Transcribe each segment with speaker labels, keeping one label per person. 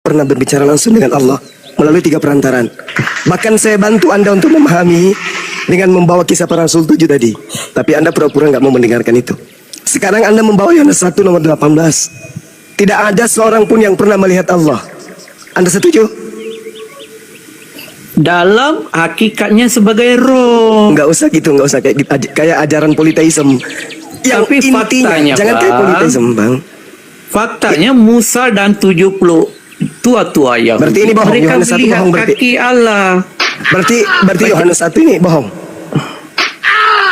Speaker 1: pernah berbicara langsung dengan Allah melalui 3 perantaran. Bahkan saya bantu Anda untuk memahami dengan membawa kisah para rasul 7 tadi. Tapi Anda pura-pura nggak mau mendengarkan itu. Sekarang Anda membawa Yohanes 1 nomor 18. Tidak ada seorang pun yang pernah melihat Allah. Anda setuju?
Speaker 2: Dalam hakikatnya sebagai roh.
Speaker 1: Nggak usah gitu, nggak usah kayak ajaran politeisme. Yang
Speaker 2: Tapi
Speaker 1: intinya,
Speaker 2: faktanya,
Speaker 1: jangan kayak
Speaker 2: Bang.
Speaker 1: politeisme, Bang.
Speaker 2: Faktanya Musa dan 70 tua-tua Yahudi.
Speaker 1: Berarti ini bohong.
Speaker 2: Mereka
Speaker 1: Yohanes 1
Speaker 2: melihat
Speaker 1: bohong berarti.
Speaker 2: kaki Allah.
Speaker 1: Berarti Yohanes 1 ini bohong.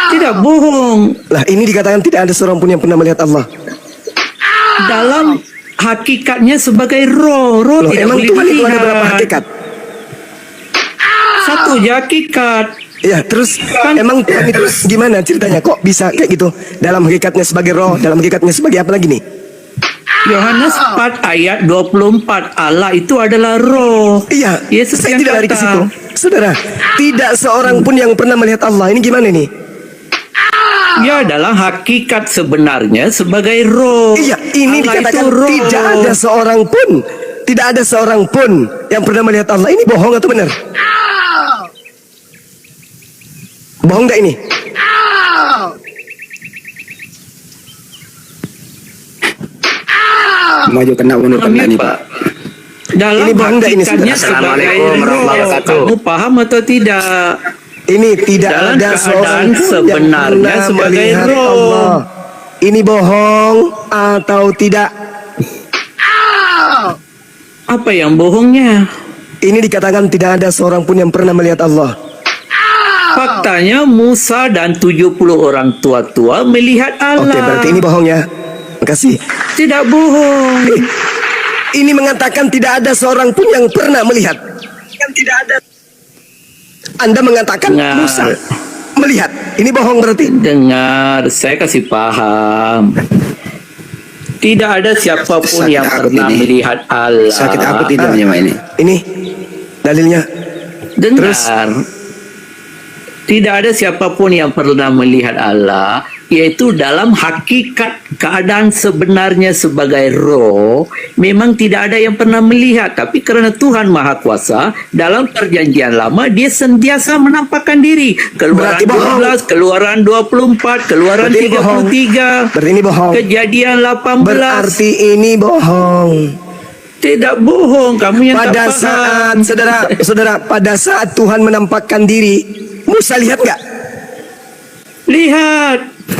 Speaker 2: Tidak bohong.
Speaker 1: Lah ini dikatakan tidak ada seorang pun yang pernah melihat Allah.
Speaker 2: Dalam hakikatnya sebagai roh. Roh
Speaker 1: Loh,
Speaker 2: tidak
Speaker 1: emang
Speaker 2: boleh
Speaker 1: Tuhan itu ada
Speaker 2: dilihat.
Speaker 1: berapa hakikat?
Speaker 2: Satu aja hakikat.
Speaker 1: Ya, terus emang Tuhan itu gimana ceritanya? Kok bisa kayak gitu? Dalam hakikatnya sebagai roh, dalam hakikatnya sebagai apa lagi nih?
Speaker 2: Yohanes 4 ayat 24, Allah itu adalah roh.
Speaker 1: Iya,
Speaker 2: Yesus
Speaker 1: saya
Speaker 2: yang
Speaker 1: tidak lari ke
Speaker 2: kata.
Speaker 1: situ. Saudara, tidak seorang pun yang pernah melihat Allah. Ini gimana nih?
Speaker 2: Dia adalah hakikat sebenarnya sebagai roh.
Speaker 1: Iya, ini
Speaker 2: Allah
Speaker 1: dikatakan
Speaker 2: itu roh.
Speaker 1: tidak ada seorang pun, tidak ada seorang pun yang pernah melihat Allah. Ini bohong atau benar? Bohong nggak ini?
Speaker 3: Maju kena mundur kena
Speaker 2: Amin,
Speaker 3: nih
Speaker 2: Pak.
Speaker 3: Pak.
Speaker 2: Dalam
Speaker 1: Ini bohong nggak ini,
Speaker 2: hakikatnya
Speaker 1: saudara?
Speaker 2: sebagai
Speaker 3: Assalamualaikum warahmatullahi
Speaker 2: roh.
Speaker 3: wabarakatuh.
Speaker 2: Kamu paham atau tidak?
Speaker 1: Ini tidak
Speaker 2: Dalam
Speaker 1: ada seorang
Speaker 2: keadaan
Speaker 1: pun
Speaker 2: sebenarnya
Speaker 1: yang pernah
Speaker 2: sebagai
Speaker 1: melihat
Speaker 2: roh.
Speaker 1: Allah. Ini bohong atau tidak?
Speaker 2: Apa yang bohongnya?
Speaker 1: Ini dikatakan tidak ada seorang pun yang pernah melihat Allah.
Speaker 2: Faktanya Musa dan 70 orang tua-tua melihat Allah.
Speaker 1: Oke, berarti ini bohong ya. Makasih.
Speaker 2: Tidak bohong.
Speaker 1: Ini mengatakan tidak ada seorang pun yang pernah melihat. Kan tidak ada. Anda mengatakan
Speaker 2: Nah.
Speaker 1: Musa melihat. Ini bohong berarti.
Speaker 2: Dengar, saya kasih paham. Tidak ada siapapun
Speaker 3: Sakit
Speaker 2: yang
Speaker 3: akut
Speaker 2: pernah
Speaker 3: ini.
Speaker 2: melihat Allah.
Speaker 3: Sakit akut tidaknya Pak ini.
Speaker 1: Ini dalilnya.
Speaker 2: Dengar.
Speaker 1: Terus?
Speaker 2: Tidak ada siapapun yang pernah melihat Allah, yaitu dalam hakikat keadaan sebenarnya sebagai roh. Memang tidak ada yang pernah melihat, tapi karena Tuhan Maha Kuasa, dalam perjanjian lama dia sentiasa menampakkan diri. Keluaran
Speaker 1: Berarti bohong.
Speaker 2: 12, Keluaran 24, Keluaran
Speaker 1: Berarti ini bohong.
Speaker 2: 33,
Speaker 1: Berarti ini bohong.
Speaker 2: Kejadian 18.
Speaker 1: Berarti ini bohong.
Speaker 2: Tidak bohong, kamu yang
Speaker 1: Pada
Speaker 2: tak paham.
Speaker 1: saat saudara, pada saat Tuhan menampakkan diri, Musa lihat nggak?
Speaker 2: Lihat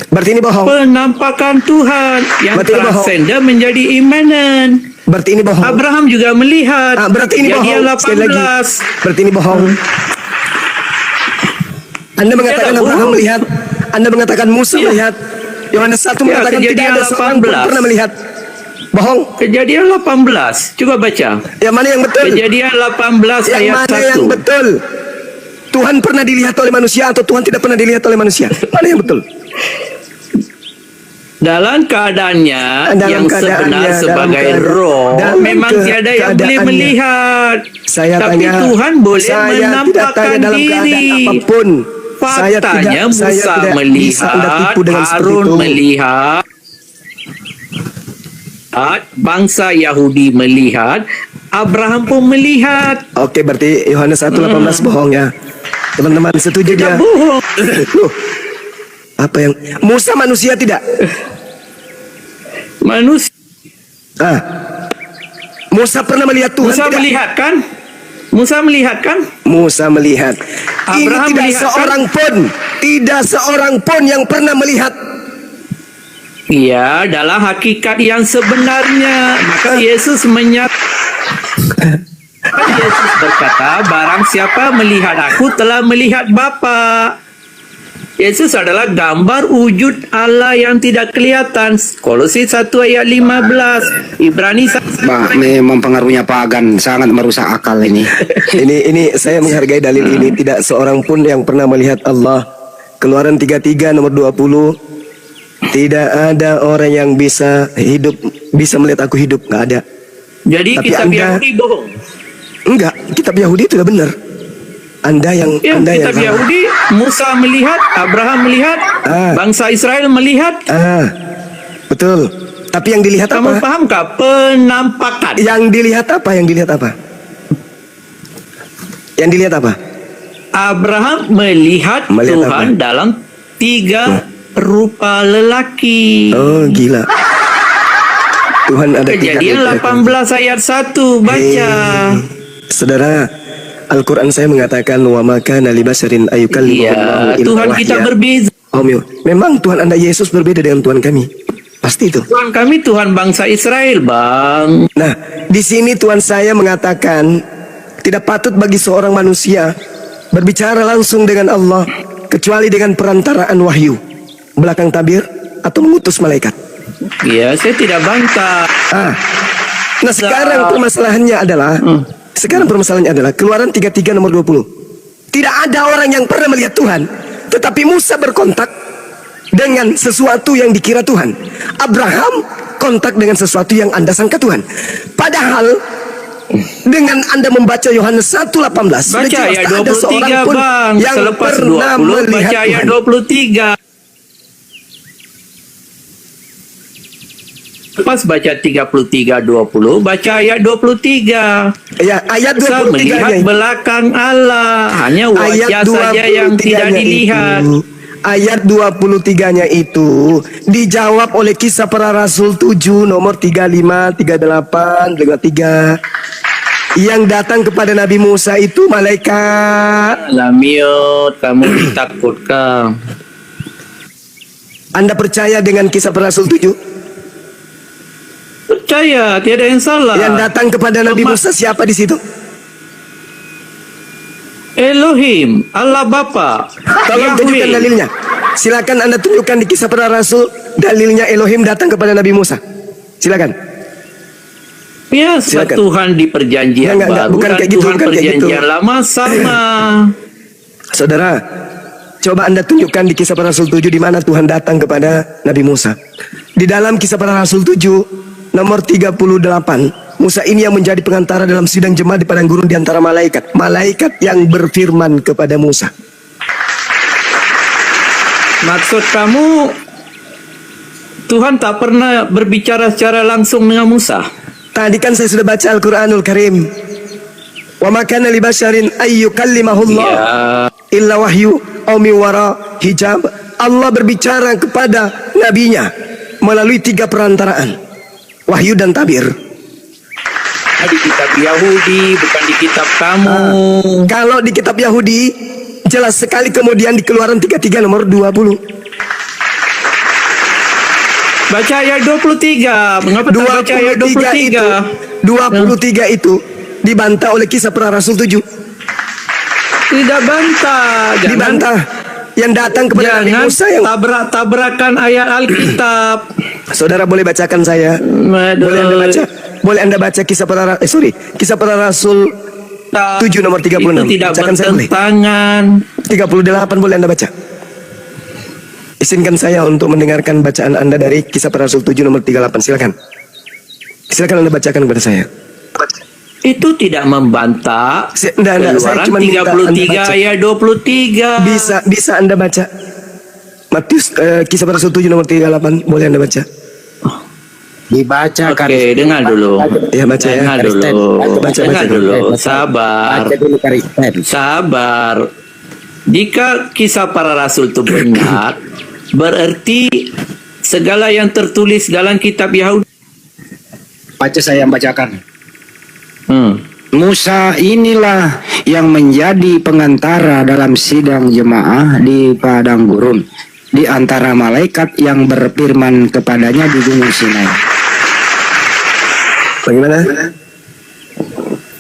Speaker 1: Berarti ini bohong.
Speaker 2: penampakan Tuhan yang
Speaker 1: Berarti ini bohong.
Speaker 2: transenden menjadi imanen.
Speaker 1: Berarti ini bohong.
Speaker 2: Abraham juga melihat.
Speaker 1: Berarti ini
Speaker 2: Kejadian
Speaker 1: bohong. Sekali lagi.
Speaker 2: 18.
Speaker 1: Berarti ini bohong. Anda mengatakan
Speaker 2: Tidak
Speaker 1: Abraham
Speaker 2: bohong.
Speaker 1: melihat. Anda mengatakan Musa
Speaker 2: Iya.
Speaker 1: melihat. Yohanes 1
Speaker 2: Iya,
Speaker 1: mengatakan tidak
Speaker 2: Kejadian
Speaker 1: ada seorang pun
Speaker 2: 18.
Speaker 1: pernah melihat. Bohong.
Speaker 2: Kejadian 18. Coba baca.
Speaker 1: Yang mana yang betul?
Speaker 2: Kejadian 18
Speaker 1: Yang
Speaker 2: ayat
Speaker 1: mana
Speaker 2: 1.
Speaker 1: yang betul? Tuhan pernah dilihat oleh manusia atau Tuhan tidak pernah dilihat oleh manusia? Mana yang betul?
Speaker 2: Dalam keadaannya
Speaker 1: Dalam
Speaker 2: yang
Speaker 1: keadaannya,
Speaker 2: sebenar
Speaker 1: dalam
Speaker 2: sebagai
Speaker 1: keadaan-
Speaker 2: roh,
Speaker 1: dalam
Speaker 2: memang tiada yang boleh
Speaker 1: keadaannya.
Speaker 2: melihat.
Speaker 1: Saya
Speaker 2: Tapi
Speaker 1: tanya,
Speaker 2: Tuhan boleh
Speaker 1: saya tidak tanya
Speaker 2: menampakkan
Speaker 1: dalam keadaan
Speaker 2: diri.
Speaker 1: apapun.
Speaker 2: Faktanya
Speaker 1: saya
Speaker 2: Musa
Speaker 1: tidak bisa Anda
Speaker 2: melihat,
Speaker 1: tipu dengan seperti
Speaker 2: Harun
Speaker 1: itu.
Speaker 2: melihat, bangsa Yahudi melihat, Abraham pun melihat.
Speaker 1: Oke, berarti Yohanes 1:18 bohong ya. Teman-teman setuju
Speaker 2: Tidak
Speaker 1: dia?
Speaker 2: bohong.
Speaker 1: Loh, apa yang Musa manusia tidak?
Speaker 2: Manusia
Speaker 1: Musa pernah melihat Tuhan
Speaker 2: Musa
Speaker 1: tidak?
Speaker 2: melihat kan? Musa melihat kan?
Speaker 1: Musa melihat.
Speaker 2: Abraham
Speaker 1: Ini tidak
Speaker 2: melihat, kan?
Speaker 1: seorang pun, tidak seorang pun yang pernah melihat.
Speaker 2: Iya, dalam hakikat yang sebenarnya. Maka Yesus menyatakan, Yesus berkata, barang siapa melihat aku telah melihat Bapa. Yesus adalah gambar wujud Allah yang tidak kelihatan. Kolose 1 ayat 15, Ibrani 1.
Speaker 3: Pak, memang pengaruhnya pagan sangat merusak akal ini.
Speaker 1: Ini saya menghargai dalil ini. Tidak seorang pun yang pernah melihat Allah. Keluaran 33 nomor 20. Tidak ada orang yang bisa melihat aku hidup. Nggak ada.
Speaker 2: Jadi
Speaker 1: Tapi
Speaker 2: kitab
Speaker 1: Anda-
Speaker 2: Yahudi bohong.
Speaker 1: Enggak, kitab Yahudi itu sudah benar. Anda yang
Speaker 2: Ya,
Speaker 1: Anda yang
Speaker 2: kitab
Speaker 1: salah.
Speaker 2: Yahudi, Musa melihat, Abraham melihat,
Speaker 1: Ah.
Speaker 2: bangsa Israel melihat.
Speaker 1: Betul. Tapi yang dilihat
Speaker 2: Kamu
Speaker 1: apa?
Speaker 2: pahamkah penampakan?
Speaker 1: Yang dilihat apa? Yang dilihat apa? Yang dilihat apa?
Speaker 2: Abraham melihat
Speaker 1: Melihat
Speaker 2: Tuhan
Speaker 1: apa?
Speaker 2: dalam 3 rupa lelaki.
Speaker 1: Oh, gila. Tuhan ada tiga
Speaker 2: Kejadian
Speaker 1: rupa.
Speaker 2: 18 ayat 1 baca.
Speaker 1: Saudara, Al-Quran saya mengatakan wa maka nalibasarin
Speaker 2: Iya, Tuhan kita berbeza.
Speaker 1: Memang Tuhan Anda Yesus berbeda dengan Tuhan kami. Pasti itu.
Speaker 2: Tuhan kami Tuhan bangsa Israel, Bang.
Speaker 1: Nah, di sini Tuhan saya mengatakan tidak patut bagi seorang manusia berbicara langsung dengan Allah kecuali dengan perantaraan wahyu, belakang tabir atau mengutus malaikat.
Speaker 2: Iya, saya tidak bantah.
Speaker 1: Nah, sekarang permasalahannya adalah Keluaran 33 nomor 20. Tidak ada orang yang pernah melihat Tuhan, tetapi Musa berkontak dengan sesuatu yang dikira Tuhan. Abraham kontak dengan sesuatu yang Anda sangka Tuhan. Padahal dengan Anda membaca Yohanes 1:18
Speaker 2: Baca ayat 23, Bang.
Speaker 1: yang
Speaker 2: Selepas
Speaker 1: pernah
Speaker 2: 20
Speaker 1: melihat
Speaker 2: baca ayat
Speaker 1: Tuhan.
Speaker 2: 23. Lepas baca 33:20, baca ayat 23.
Speaker 1: Ya, ayat
Speaker 2: Musa
Speaker 1: 23
Speaker 2: melihat belakang Allah, hanya wajah saja yang tidak dilihat.
Speaker 1: Ayat 23-nya itu dijawab oleh Kisah Para Rasul 7 nomor 35, 38, 53. Yang datang kepada Nabi Musa itu malaikat.
Speaker 2: Lamiot, kamu ditakutkan.
Speaker 1: Anda percaya dengan Kisah Para Rasul 7?
Speaker 2: Percaya, tiada yang salah.
Speaker 1: Yang datang kepada Nabi Musa siapa di situ?
Speaker 2: Elohim, Allah Bapa.
Speaker 1: Tolong tunjukkan dalilnya. Silakan Anda tunjukkan di Kisah Para Rasul dalilnya Elohim datang kepada Nabi Musa. Silakan.
Speaker 2: Ya,
Speaker 1: Silakan.
Speaker 2: Tuhan di perjanjian
Speaker 1: Enggak,
Speaker 2: baru
Speaker 1: bukan
Speaker 2: dan
Speaker 1: kayak gitu,
Speaker 2: Tuhan
Speaker 1: bukan kayak gitu.
Speaker 2: perjanjian lama sama.
Speaker 1: Saudara, coba Anda tunjukkan di Kisah Para Rasul 7 di mana Tuhan datang kepada Nabi Musa. Di dalam Kisah Para Rasul 7 nomor 38, Musa ini yang menjadi pengantara dalam sidang jemaat di padang gurun di antara malaikat. Malaikat yang berfirman kepada Musa.
Speaker 2: Maksud kamu Tuhan tak pernah berbicara secara langsung dengan Musa?
Speaker 1: Tadi kan saya sudah baca Al-Quranul Karim. Wa makana li basyarin ayyukallimahullah illa wahyu aw min wara hijab. Allah berbicara kepada nabinya melalui 3 perantaraan. Wahyu dan tabir.
Speaker 2: Di kitab Yahudi, bukan di kitab kamu.
Speaker 1: Kalau di kitab Yahudi jelas sekali, kemudian di Keluaran 33 nomor 20.
Speaker 2: Baca ayat 23. Mengapa tak baca ayat 23?
Speaker 1: 23 itu dibantah oleh Kisah Para Rasul 7.
Speaker 2: Tidak bantah. Jangan,
Speaker 1: Dibantah. Yang datang kepada Nabi
Speaker 2: jangan
Speaker 1: Musa yang
Speaker 2: tabrak-tabrakan ayat Alkitab.
Speaker 1: Saudara boleh bacakan saya. Boleh Anda baca? Boleh Anda baca Kisah Para Rasul 7 nomor 36.
Speaker 2: Itu tidak
Speaker 1: Bacakan saya boleh.
Speaker 2: bertentangan.
Speaker 1: 38 boleh Anda baca. Izinkan saya untuk mendengarkan bacaan Anda dari Kisah Para Rasul 7 nomor 38. Silakan. Silakan Anda bacakan kepada saya.
Speaker 2: Itu tidak membantah.
Speaker 1: Saya
Speaker 2: Keluaran
Speaker 1: cuma minta Anda
Speaker 2: 33
Speaker 1: baca.
Speaker 2: ayat 23.
Speaker 1: Bisa Anda baca. Matius Kisah Para Rasul 7 nomor 38 boleh Anda baca.
Speaker 3: Dibacakan.
Speaker 2: Oke, dengar dulu.
Speaker 1: Ya baca ya.
Speaker 2: Dengar dulu.
Speaker 1: Baca,
Speaker 2: Dengar
Speaker 1: baca.
Speaker 2: dulu. Sabar.
Speaker 3: Baca dulu Kristen.
Speaker 2: Sabar. Jika Kisah Para Rasul itu benar, berarti segala yang tertulis dalam kitab Yahudi.
Speaker 3: Baca saya yang bacakan.
Speaker 2: Hmm.
Speaker 3: Musa inilah yang menjadi pengantara dalam sidang jemaah di padang gurun di antara malaikat yang berfirman kepadanya di gunung Sinai.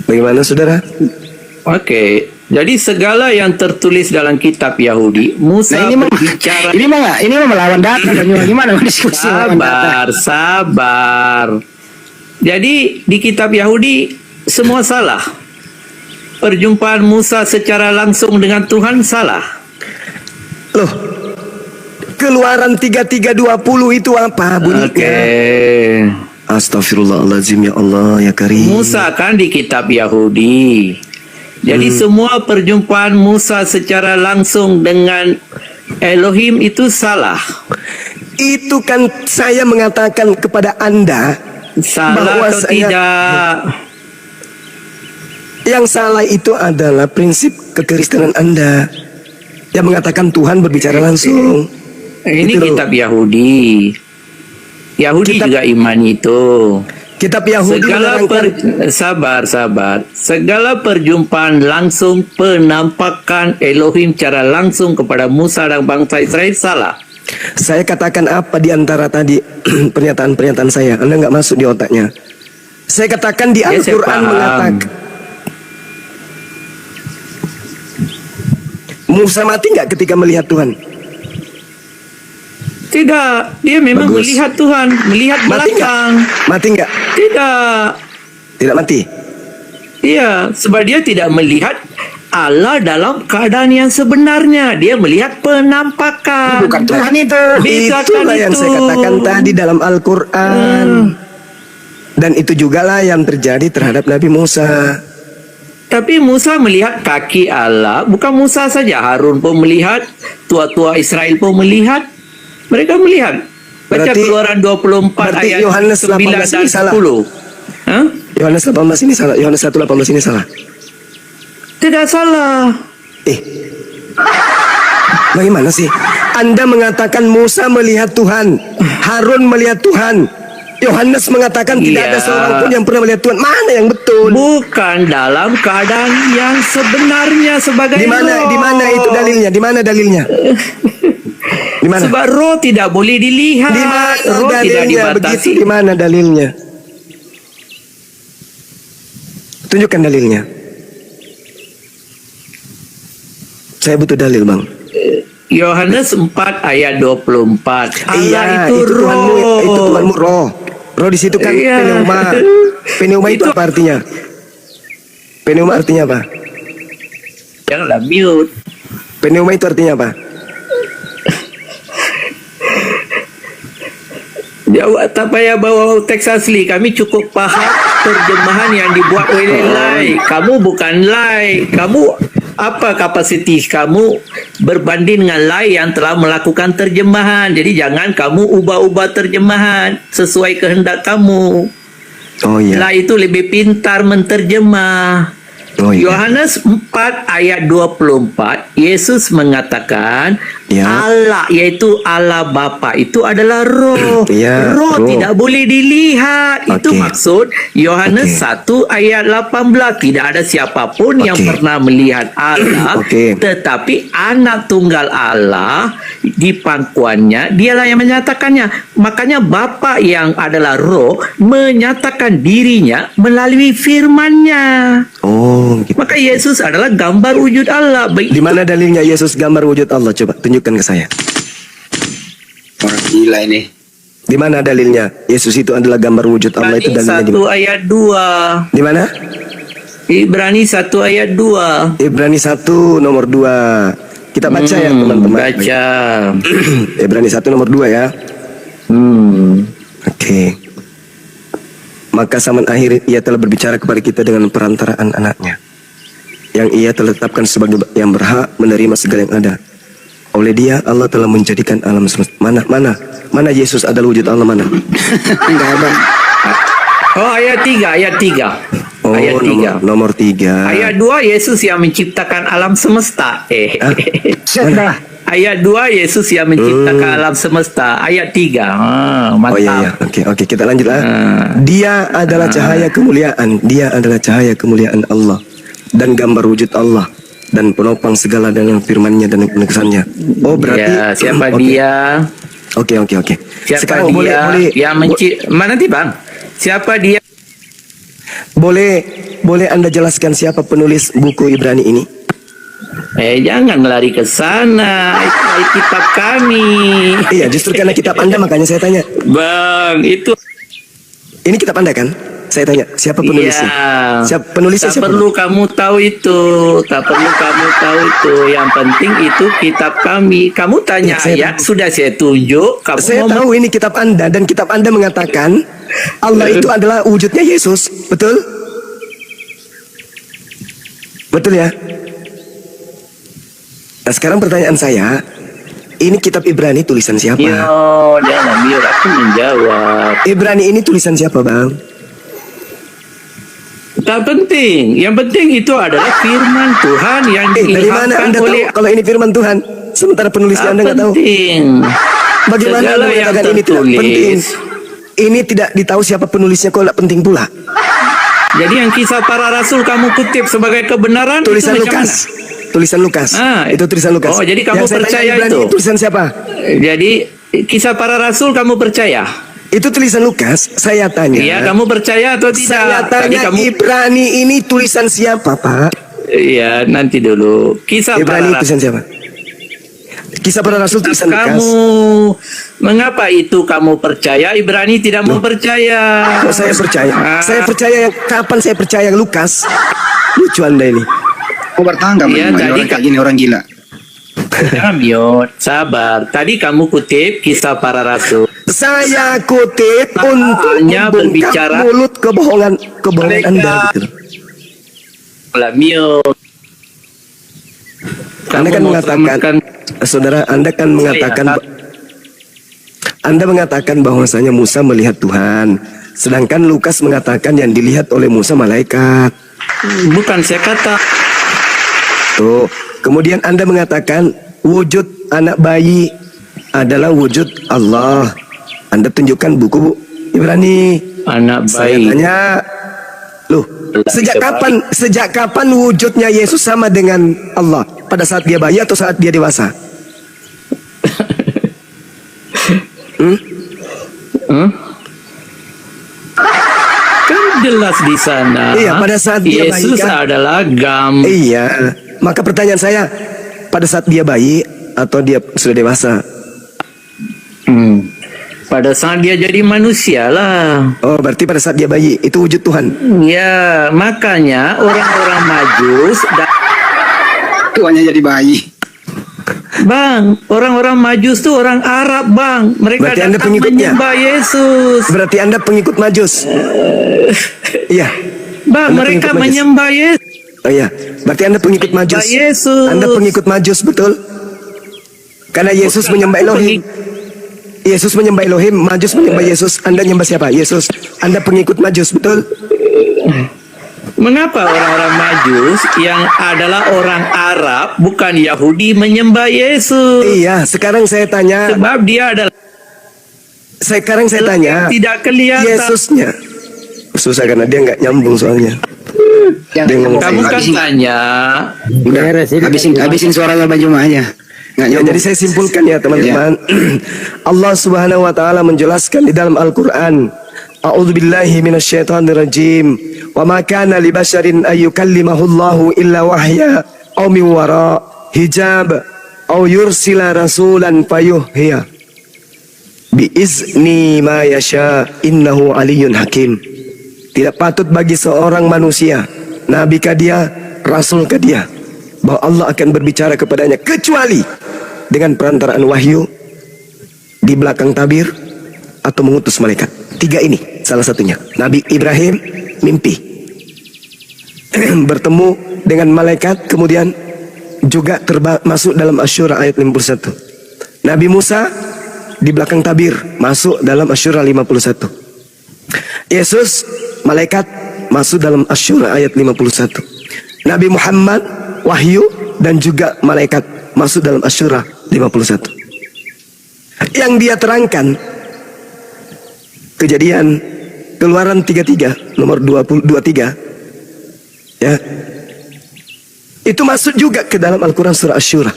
Speaker 1: Bagaimana saudara?
Speaker 2: Oke. Jadi segala yang tertulis dalam kitab Yahudi, Musa berbicara.
Speaker 3: ini mah melawan data. Gimana diskusi melawan data?
Speaker 2: Sabar. Jadi di kitab Yahudi semua salah. Perjumpaan Musa secara langsung dengan Tuhan salah.
Speaker 1: Loh, Keluaran 33:20 itu apa bunyinya?
Speaker 2: Oke.
Speaker 1: Astagfirullahaladzim, ya Allah, ya Karim.
Speaker 2: Musa kan di kitab Yahudi. Jadi semua perjumpaan Musa secara langsung dengan Elohim itu salah.
Speaker 1: Itu kan saya mengatakan kepada Anda
Speaker 2: Salah
Speaker 1: bahwa
Speaker 2: atau
Speaker 1: saya-
Speaker 2: tidak?
Speaker 1: yang salah itu adalah prinsip kekristenan Anda yang mengatakan Tuhan berbicara langsung.
Speaker 2: Ini
Speaker 1: Itu loh.
Speaker 2: kitab Yahudi. Yahudi
Speaker 1: Kitab-
Speaker 2: juga iman itu.
Speaker 1: Kitab Yahudi menerangkan
Speaker 2: Sabar. Segala perjumpaan langsung, penampakan Elohim cara langsung kepada Musa dan bangsa Israel salah.
Speaker 1: saya katakan apa di antara tadi pernyataan-pernyataan saya. Anda nggak masuk di otaknya. Saya katakan di
Speaker 2: Ya, saya
Speaker 1: Al-Quran
Speaker 2: paham.
Speaker 1: mengatakan Musa mati nggak ketika melihat Tuhan?
Speaker 2: Tidak, dia memang
Speaker 1: Bagus.
Speaker 2: melihat Tuhan, melihat
Speaker 1: Mati nggak?
Speaker 2: belakang.
Speaker 1: Mati nggak?
Speaker 2: Tidak.
Speaker 1: Tidak mati.
Speaker 2: Iya, sebab dia tidak melihat Allah dalam keadaan yang sebenarnya. Dia melihat penampakan.
Speaker 3: Bukan Tuhan itu.
Speaker 2: Bedakan
Speaker 1: Itulah yang
Speaker 2: itu.
Speaker 1: saya katakan tadi dalam Al-Quran. Dan itu juga lah yang terjadi terhadap Nabi Musa.
Speaker 2: Tapi Musa melihat kaki Allah. Bukan Musa saja, Harun pun melihat. Tua-tua Israel pun melihat. Mereka melihat. Baca
Speaker 1: Berarti-
Speaker 2: Keluaran 24
Speaker 1: berarti
Speaker 2: ayat
Speaker 1: Yohanes
Speaker 2: 9
Speaker 1: 18
Speaker 2: dan
Speaker 1: ini salah.
Speaker 2: 10. Hah?
Speaker 1: Yohanes 18 ini salah. Yohanes 1:18 ini salah.
Speaker 2: Tidak salah.
Speaker 1: Bagaimana sih? Anda mengatakan Musa melihat Tuhan, Harun melihat Tuhan, Yohanes mengatakan tidak
Speaker 2: Iya.
Speaker 1: ada seorang pun yang pernah melihat Tuhan. Mana yang betul?
Speaker 2: Bukan dalam keadaan yang sebenarnya sebagai
Speaker 1: Di mana?
Speaker 2: roh.
Speaker 1: Di mana itu dalilnya? Di mana dalilnya? Di mana?
Speaker 2: Sebab roh tidak boleh dilihat.
Speaker 1: Di mana
Speaker 2: Roh tidak
Speaker 1: dalilnya?
Speaker 2: dibatasi.
Speaker 1: Begitu di mana dalilnya? Tunjukkan dalilnya. Saya butuh dalil, Bang.
Speaker 2: Yohanes 4 ayat 24. Allah
Speaker 1: Iya,
Speaker 2: itu
Speaker 1: itu
Speaker 2: roh.
Speaker 1: Tuhanmu, itu Tuhanmu roh. Roh di situ kan
Speaker 2: Iya.
Speaker 1: pneuma. Pneuma itu
Speaker 2: Itu-
Speaker 1: apa artinya? Pneuma artinya apa?
Speaker 2: Janganlah mute.
Speaker 1: Pneuma itu artinya apa?
Speaker 2: Jawab tak payah bawa teks asli. Kami cukup faham terjemahan yang dibuat oleh Lai. Kamu bukan Lai. Kamu apa kapasiti kamu berbanding dengan Lai yang telah melakukan terjemahan. Jadi jangan kamu ubah-ubah terjemahan sesuai kehendak kamu.
Speaker 1: Oh iya.
Speaker 2: Lai itu lebih pintar menterjemah.
Speaker 1: Oh iya.
Speaker 2: Yohanes 4 ayat 24, Yesus mengatakan
Speaker 1: Ya.
Speaker 2: Allah, yaitu Allah Bapa itu adalah roh.
Speaker 1: Ya,
Speaker 2: roh
Speaker 1: roh.
Speaker 2: tidak boleh dilihat. Itu
Speaker 1: Oke.
Speaker 2: maksud Yohanes
Speaker 1: Oke.
Speaker 2: 1 ayat 18. Tidak ada siapapun yang
Speaker 1: Oke.
Speaker 2: pernah melihat Allah,
Speaker 1: Oke.
Speaker 2: tetapi anak tunggal Allah di pangkuannya dialah yang menyatakannya. Makanya Bapa yang adalah roh menyatakan dirinya melalui firman-Nya.
Speaker 1: Oh, gitu.
Speaker 2: Maka Yesus adalah gambar wujud Allah. Baik
Speaker 1: Di mana dalilnya Yesus gambar wujud Allah? Coba tunjukkan ke saya.
Speaker 3: Orang gila ini.
Speaker 1: Di mana dalilnya Yesus itu adalah gambar wujud Allah? Itu
Speaker 2: Ibrani
Speaker 1: dalilnya di
Speaker 2: 1
Speaker 1: mana?
Speaker 2: ayat 2.
Speaker 1: Di mana?
Speaker 2: Ibrani 1 ayat 2.
Speaker 1: Ibrani 1 nomor 2. Kita baca ya teman-teman.
Speaker 2: Baca.
Speaker 1: Ibrani 1 nomor 2 ya. Oke. Maka zaman akhir ia telah berbicara kepada kita dengan perantaraan anaknya, yang ia telah tetapkan sebagai yang berhak menerima segala yang ada. Oleh dia Allah telah menjadikan alam semesta. Mana Yesus adalah wujud Allah mana?
Speaker 3: Enggak ada.
Speaker 2: Oh, ayat 3, ayat 3.
Speaker 1: Oh,
Speaker 2: ayat 3.
Speaker 1: nomor 3.
Speaker 2: Ayat 2 Yesus yang menciptakan alam semesta.
Speaker 3: Set dah.
Speaker 2: Ayat 2 Yesus yang menciptakan alam semesta. Ayat 3.
Speaker 1: Oh iya, iya.
Speaker 2: Mantap.
Speaker 1: Oke, kita lanjut lah. Dia adalah cahaya kemuliaan. Dia adalah cahaya kemuliaan Allah dan gambar wujud Allah dan penopang segala dengan firman-Nya dan penegasannya. Oh berarti
Speaker 2: Ya, siapa
Speaker 1: Oke.
Speaker 2: dia?
Speaker 1: Oke.
Speaker 2: Siapa
Speaker 1: Sekarang
Speaker 2: dia
Speaker 1: boleh
Speaker 2: yang mana nanti Bang? Siapa dia?
Speaker 1: boleh Anda jelaskan siapa penulis buku Ibrani ini?
Speaker 2: Jangan lari ke sana. Itu kitab kami.
Speaker 1: Iya, justru karena kitab Anda makanya saya tanya.
Speaker 2: Bang, itu
Speaker 1: Ini kitab Anda kan? Saya tanya, siapa penulisnya?
Speaker 2: Iya.
Speaker 1: Siapa penulisnya?
Speaker 2: Tak
Speaker 1: Siapa?
Speaker 2: perlu kamu tahu itu. Tak perlu kamu tahu itu. Yang penting itu kitab kami. Kamu tanya
Speaker 1: Ya, saya
Speaker 2: ayat,
Speaker 1: tahu.
Speaker 2: sudah saya tunjuk. Kamu
Speaker 1: Saya
Speaker 2: ngomong-
Speaker 1: tahu ini kitab Anda dan kitab Anda mengatakan Allah itu adalah wujudnya Yesus, betul? Betul ya? Nah sekarang pertanyaan saya, Ini kitab Ibrani tulisan siapa?
Speaker 2: Yo, jangan biar aku menjawab.
Speaker 1: Ibrani ini tulisan siapa, Bang?
Speaker 2: Tak penting. Yang penting itu adalah firman Tuhan yang
Speaker 1: Dari mana
Speaker 2: diilhamkan
Speaker 1: Anda
Speaker 2: oleh.
Speaker 1: tahu kalau ini firman Tuhan? Sementara penulisnya
Speaker 2: Tak
Speaker 1: Anda nggak tahu.
Speaker 2: penting.
Speaker 1: Bagaimana
Speaker 2: Segala
Speaker 1: Anda
Speaker 2: yang
Speaker 1: mengatakan ini tidak
Speaker 2: tertulis.
Speaker 1: penting? Ini tidak ditahu siapa penulisnya, kok nggak penting pula?
Speaker 2: Jadi yang kisah para rasul kamu kutip sebagai kebenaran
Speaker 1: Tulisan
Speaker 2: itu macam
Speaker 1: Lukas. Tulisan Lukas. Itu tulisan Lukas.
Speaker 2: Oh, jadi kamu
Speaker 1: Yang saya tanya
Speaker 2: percaya
Speaker 1: Ibrani,
Speaker 2: itu?
Speaker 1: tulisan siapa?
Speaker 2: Jadi kisah para rasul kamu percaya?
Speaker 1: Itu tulisan Lukas. Saya tanya.
Speaker 2: Iya, kamu percaya atau tidak?
Speaker 1: Saya
Speaker 2: Tadi
Speaker 1: tanya
Speaker 2: kamu
Speaker 1: Ibrani ini tulisan siapa, Pak?
Speaker 2: Iya, nanti dulu. Kisah
Speaker 1: Ibrani
Speaker 2: para rasul.
Speaker 1: tulisan siapa? Kisah para Rasul tulisan Lukas.
Speaker 2: Kamu mengapa itu kamu percaya? Ibrani tidak mau percaya.
Speaker 1: Kok saya percaya?
Speaker 2: Ah,
Speaker 1: Saya percaya yang kapan saya percaya yang Lukas? Lucu Anda ini.
Speaker 3: Kau bertangga
Speaker 2: Iya,
Speaker 3: Bang,
Speaker 2: tadi
Speaker 3: orang kayak gini orang gila.
Speaker 2: Yamyot, sabar. Tadi kamu kutip kisah para rasul.
Speaker 1: Saya kutip untuk
Speaker 2: Hanya
Speaker 1: membungkam
Speaker 2: berbicara-
Speaker 1: mulut kebohongan
Speaker 2: Mereka-
Speaker 1: Anda. Gitu.
Speaker 2: Lamyot.
Speaker 1: Anda kan mengatakan, saudara, Anda kan mengatakan, Anda mengatakan bahwasanya Musa melihat Tuhan, sedangkan Lukas mengatakan yang dilihat oleh Musa malaikat.
Speaker 2: Bukan saya kata.
Speaker 1: Tuh, kemudian Anda mengatakan wujud anak bayi adalah wujud Allah. Anda tunjukkan buku Ibrani.
Speaker 2: Anak
Speaker 1: Saya
Speaker 2: bayi.
Speaker 1: tanya, loh, sejak kapan wujudnya Yesus sama dengan Allah? Pada saat dia bayi atau saat dia dewasa?
Speaker 2: Hmm? Kan jelas di sana.
Speaker 1: Iya, pada saat dia bayi,
Speaker 2: Yesus
Speaker 1: kan?
Speaker 2: adalah
Speaker 1: Iya, maka pertanyaan saya, pada saat dia bayi atau dia sudah dewasa?
Speaker 2: Pada saat dia jadi manusia lah.
Speaker 1: Oh, berarti pada saat dia bayi itu wujud Tuhan.
Speaker 2: Ya, makanya orang-orang Majus
Speaker 3: Tuanya jadi bayi.
Speaker 2: Bang, orang-orang Majus tuh orang Arab, Bang. Mereka
Speaker 1: Berarti Anda
Speaker 2: datang
Speaker 1: pengikutnya?
Speaker 2: menyembah Yesus.
Speaker 1: Berarti Anda pengikut Majus. Iya.
Speaker 2: Bang,
Speaker 1: Anda
Speaker 2: mereka
Speaker 1: pengikut Majus.
Speaker 2: menyembah Yesus.
Speaker 1: Oh iya, berarti Anda pengikut Majus.
Speaker 2: Yesus.
Speaker 1: Anda pengikut Majus, betul? Karena Yesus menyembah Elohim. Yesus menyembah Elohim, Majus menyembah Yesus. Anda menyembah siapa? Yesus. Anda pengikut Majus, betul?
Speaker 2: Mengapa orang-orang Majus yang adalah orang Arab, bukan Yahudi, menyembah Yesus?
Speaker 1: Iya, sekarang saya tanya.
Speaker 2: Sebab dia adalah
Speaker 1: Sekarang saya tanya.
Speaker 2: tidak kelihatan.
Speaker 1: Yesusnya. Susah karena dia nggak nyambung soalnya. Dia ngomong
Speaker 2: Kamu kan
Speaker 3: habisin,
Speaker 2: tanya,
Speaker 3: habisin suaranya Bang Juma aja. Nggak
Speaker 1: Ya,
Speaker 3: nyambung.
Speaker 1: jadi saya simpulkan ya teman-teman. Allah Subhanahu wa taala menjelaskan di dalam Al-Qur'an, A'udzubillahi minasyaitonirrajim. Wa ma kana li basharin ay yukallimahullahu illa wahya aw min wara hijab aw yursila rasulan fayuhya bi izni ma yasha innahu aliyyun hakim. Tidak patut bagi seorang manusia, nabi kah dia, rasul kah dia, bahwa Allah akan berbicara kepadanya kecuali dengan perantaraan wahyu, di belakang tabir, atau mengutus malaikat. Tiga ini salah satunya. Nabi Ibrahim mimpi bertemu dengan malaikat, kemudian juga masuk dalam Asyura ayat 51. Nabi Musa di belakang tabir masuk dalam Asyura 51. Yesus malaikat masuk dalam Asyura ayat 51. Nabi Muhammad wahyu dan juga malaikat masuk dalam Asyura 51. Yang dia terangkan Kejadian Keluaran 33 nomor 23 ya. Itu masuk juga ke dalam Al-Qur'an surah Asyura.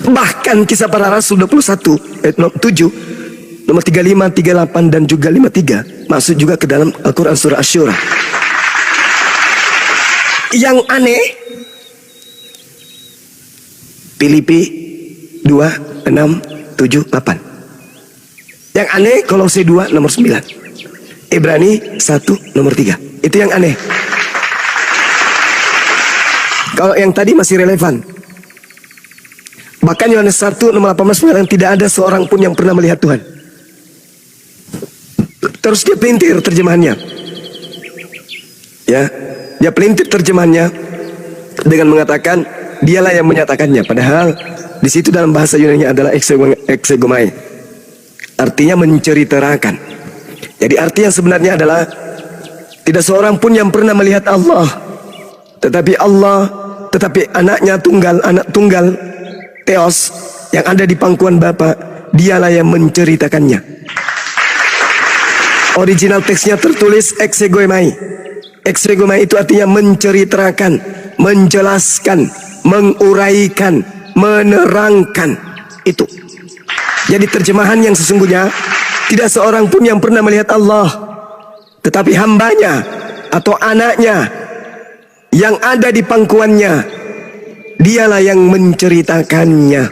Speaker 1: Bahkan kisah para rasul 21 ayat 7 nomor 35, 38 dan juga 53 masuk juga ke dalam Al-Qur'an surah Asyura. Yang aneh, Filipi 2, 6, 7, 8. Yang aneh Kolose 2 nomor 9. Ibrani 1 nomor 3. Itu yang aneh. Kalau yang tadi masih relevan. Bahkan Yohanes 1 nomor 18 mengatakan tidak ada seorang pun yang pernah melihat Tuhan. Terus dia pelintir terjemahannya. Ya, dia pelintir terjemahannya dengan mengatakan dialah yang menyatakannya. Padahal Di situ dalam bahasa Yunani adalah exegomai. Artinya menceritakan. Jadi arti yang sebenarnya adalah tidak seorang pun yang pernah melihat Allah. Tetapi anak tunggal Theos yang ada di pangkuan Bapa, dialah yang menceritakannya. Original teksnya tertulis exegomai. Exegomai itu artinya menceritakan, menjelaskan, menguraikan, menerangkan. Itu. Jadi terjemahan yang sesungguhnya, tidak seorang pun yang pernah melihat Allah, tetapi hambanya atau anaknya yang ada di pangkuannya, dialah yang menceritakannya.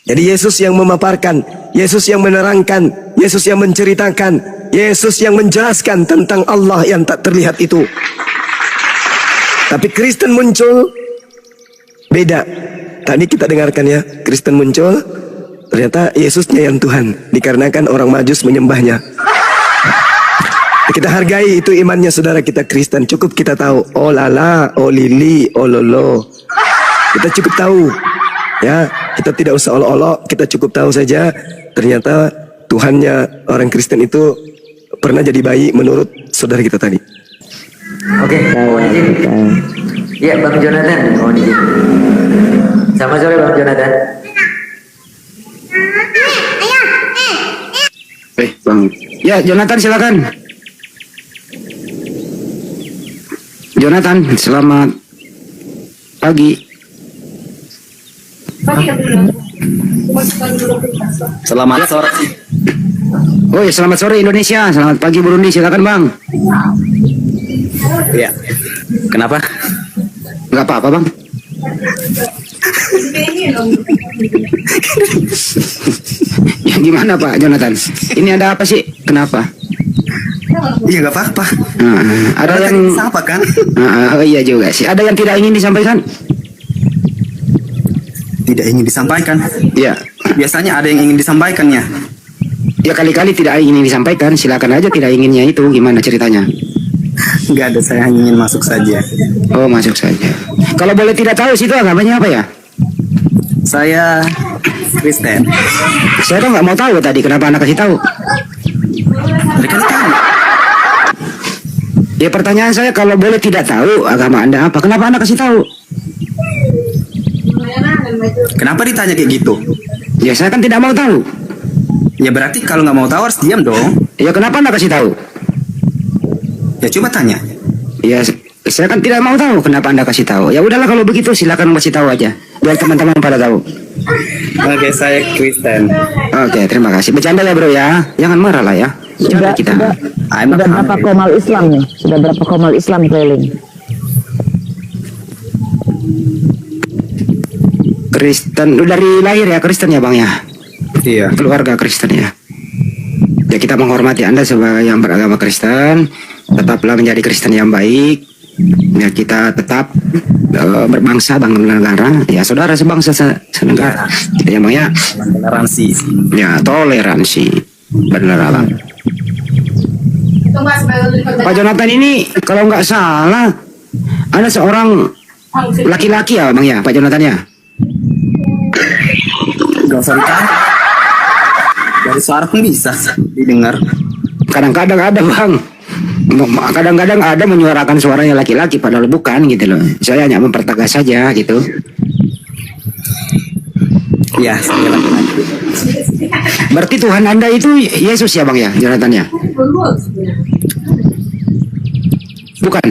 Speaker 1: Jadi Yesus yang memaparkan, Yesus yang menerangkan, Yesus yang menceritakan, Yesus yang menjelaskan tentang Allah yang tak terlihat itu. Tapi Kristen muncul beda. Tadi kita dengarkan ya, Kristen muncul, ternyata Yesusnya yang Tuhan, dikarenakan orang Majus menyembahnya. Kita hargai itu imannya saudara kita Kristen. Cukup kita tahu, oh lala, oh lili, oh lolo. Kita cukup tahu, ya. Kita tidak usah olok-olok, kita cukup tahu saja. Ternyata Tuhannya orang Kristen itu pernah jadi bayi menurut saudara kita tadi.
Speaker 4: Oke, mohon izin. Ya, Bang Jonathan, mohon izin. Selamat sore Bang Jonathan.
Speaker 3: Bang. Ya, Jonathan silakan. Jonathan, selamat pagi.
Speaker 5: Selamat sore.
Speaker 3: Oh ya, selamat sore Indonesia. Selamat pagi Burundi. Silakan Bang.
Speaker 5: Ya. Kenapa?
Speaker 3: Enggak apa-apa Bang. Ya, gimana Pak Jonathan? Ini ada apa sih? Kenapa?
Speaker 5: Iya nggak apa-apa.
Speaker 3: Ada yang
Speaker 5: apa kan?
Speaker 3: oh iya juga sih. Ada yang tidak ingin disampaikan?
Speaker 5: Tidak ingin disampaikan.
Speaker 3: Ya.
Speaker 5: Biasanya ada yang ingin disampaikannya.
Speaker 3: Ya kali-kali tidak ingin disampaikan. Silakan aja tidak inginnya itu. Gimana ceritanya?
Speaker 5: Nggak ada, saya hanya ingin masuk saja.
Speaker 3: Oh masuk saja. Kalau boleh tidak tahu situ agamanya apa ya?
Speaker 5: Saya Kristen.
Speaker 3: Saya kan nggak mau tahu tadi. Kenapa Anda kasih tahu?
Speaker 5: Mereka tahu.
Speaker 3: Ya pertanyaan saya kalau boleh tidak tahu agama Anda apa? Kenapa Anda kasih tahu?
Speaker 5: Kenapa ditanya kayak gitu?
Speaker 3: Ya saya kan tidak mau tahu.
Speaker 5: Ya berarti kalau nggak mau tahu harus diam dong.
Speaker 3: Ya kenapa Anda kasih tahu?
Speaker 5: Ya coba tanya.
Speaker 3: Ya saya kan tidak mau tahu kenapa Anda kasih tahu. Ya udahlah kalau begitu silakan kasih tahu aja biar teman-teman pada tahu.
Speaker 5: Oke, saya Kristen.
Speaker 3: Oke, terima kasih. Bercanda ya bro ya. Jangan marah lah ya. Bercanda kita.
Speaker 6: Sudah berapa komal Islam nih? Sudah berapa komal Islam keliling?
Speaker 3: Kristen, lu dari lahir ya Kristen ya bang ya?
Speaker 5: Iya.
Speaker 3: Keluarga Kristen ya. Ya kita menghormati Anda sebagai yang beragama Kristen. Tetaplah menjadi Kristen yang baik. Ya kita tetap berbangsa, bangsa negara. Ya saudara sebangsa senegara. Gitu ya bang ya.
Speaker 5: Toleransi.
Speaker 3: Ya toleransi. Benar abang. Pak Jonathan ini kalau nggak salah ada seorang laki-laki ya bang ya Pak Jonathan ya.
Speaker 5: Gak usah ditanya. Dari suara pun bisa didengar.
Speaker 3: Kadang-kadang ada bang. Kadang-kadang ada menyuarakan suaranya laki-laki padahal bukan gitu loh. Saya hanya mempertegas saja gitu.
Speaker 5: Ya, saya laki-laki.
Speaker 3: Berarti Tuhan Anda itu Yesus ya bang ya Jonathan ya? Bukan.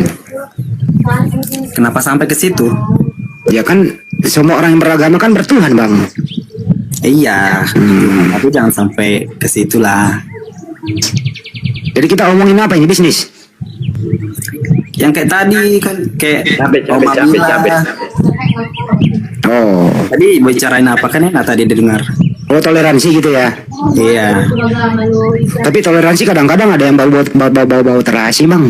Speaker 5: Kenapa sampai ke situ?
Speaker 3: Ya kan semua orang yang beragama kan bertuhan bang.
Speaker 5: Iya, tapi jangan sampai ke situ lah.
Speaker 3: Jadi kita omongin apa ini bisnis?
Speaker 5: Yang kayak tadi kan kayak
Speaker 2: Cabet.
Speaker 3: Oh,
Speaker 5: tadi bicarain apa kan ya tadi didengar.
Speaker 3: oh toleransi gitu ya.
Speaker 5: Iya.
Speaker 3: Tapi toleransi kadang-kadang ada yang bau terasi bang.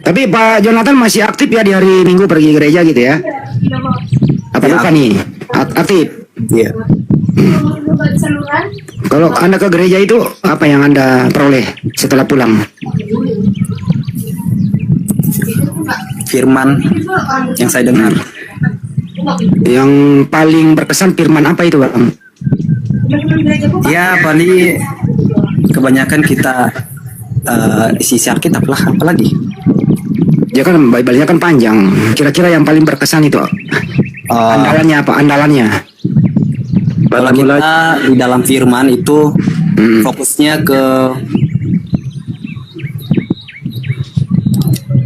Speaker 3: Tapi Pak Jonathan masih aktif ya di hari Minggu pergi gereja gitu ya? Apa
Speaker 5: Ya,
Speaker 3: bukan nih? Aktif.
Speaker 5: Iya.
Speaker 3: Kalau Anda ke gereja itu apa yang Anda peroleh setelah pulang?
Speaker 5: Firman yang saya dengar.
Speaker 3: Yang paling berkesan firman apa itu, Bang?
Speaker 5: Ya, paling kebanyakan kita isi Alkitab lah, apalagi.
Speaker 3: Ya kan Bible-nya kan panjang. Kira-kira yang paling berkesan itu andalannya apa? Andalannya?
Speaker 5: Kalau kita di dalam firman itu fokusnya ke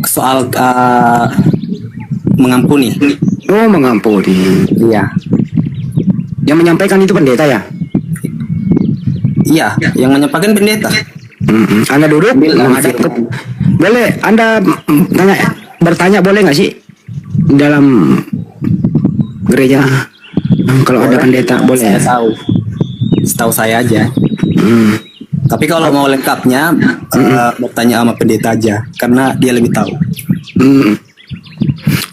Speaker 5: soal mengampuni.
Speaker 3: Oh, mengampuni.
Speaker 5: Iya.
Speaker 3: Yang menyampaikan itu pendeta ya?
Speaker 5: Iya, yang menyampaikan pendeta.
Speaker 3: Anda duduk
Speaker 5: Menghadap
Speaker 3: boleh Anda bertanya boleh nggak sih dalam gereja kalau ada pendeta boleh
Speaker 5: Saya
Speaker 3: ya?
Speaker 5: tahu. Setahu saya aja. Tapi kalau mau lengkapnya bertanya sama pendeta aja karena dia lebih tahu.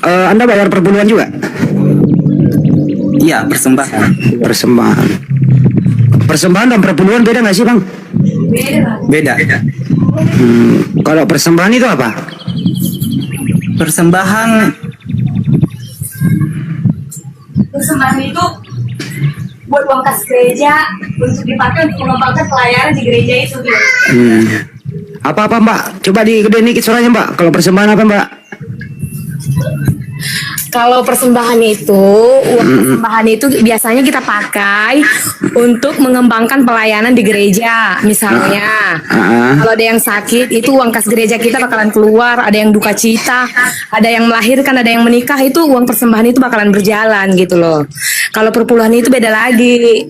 Speaker 3: Anda bayar perpuluhan juga?
Speaker 5: Iya, persembahan.
Speaker 3: Persembahan dan perpuluhan beda nggak sih, Bang?
Speaker 5: Beda.
Speaker 3: Kalau persembahan itu apa?
Speaker 5: Persembahan
Speaker 7: itu buat uang kas gereja untuk dipakai untuk mengembangkan pelayanan di gereja itu.
Speaker 3: Apa-apa, Mbak? Coba digedein dikit suaranya, Mbak. Kalau persembahan apa, Mbak?
Speaker 7: Kalau persembahan itu, uang persembahan itu biasanya kita pakai untuk mengembangkan pelayanan di gereja. Misalnya, kalau ada yang sakit, itu uang kas gereja kita bakalan keluar. Ada yang duka cita, ada yang melahirkan, ada yang menikah, itu uang persembahan itu bakalan berjalan gitu loh. Kalau perpuluhan itu beda lagi.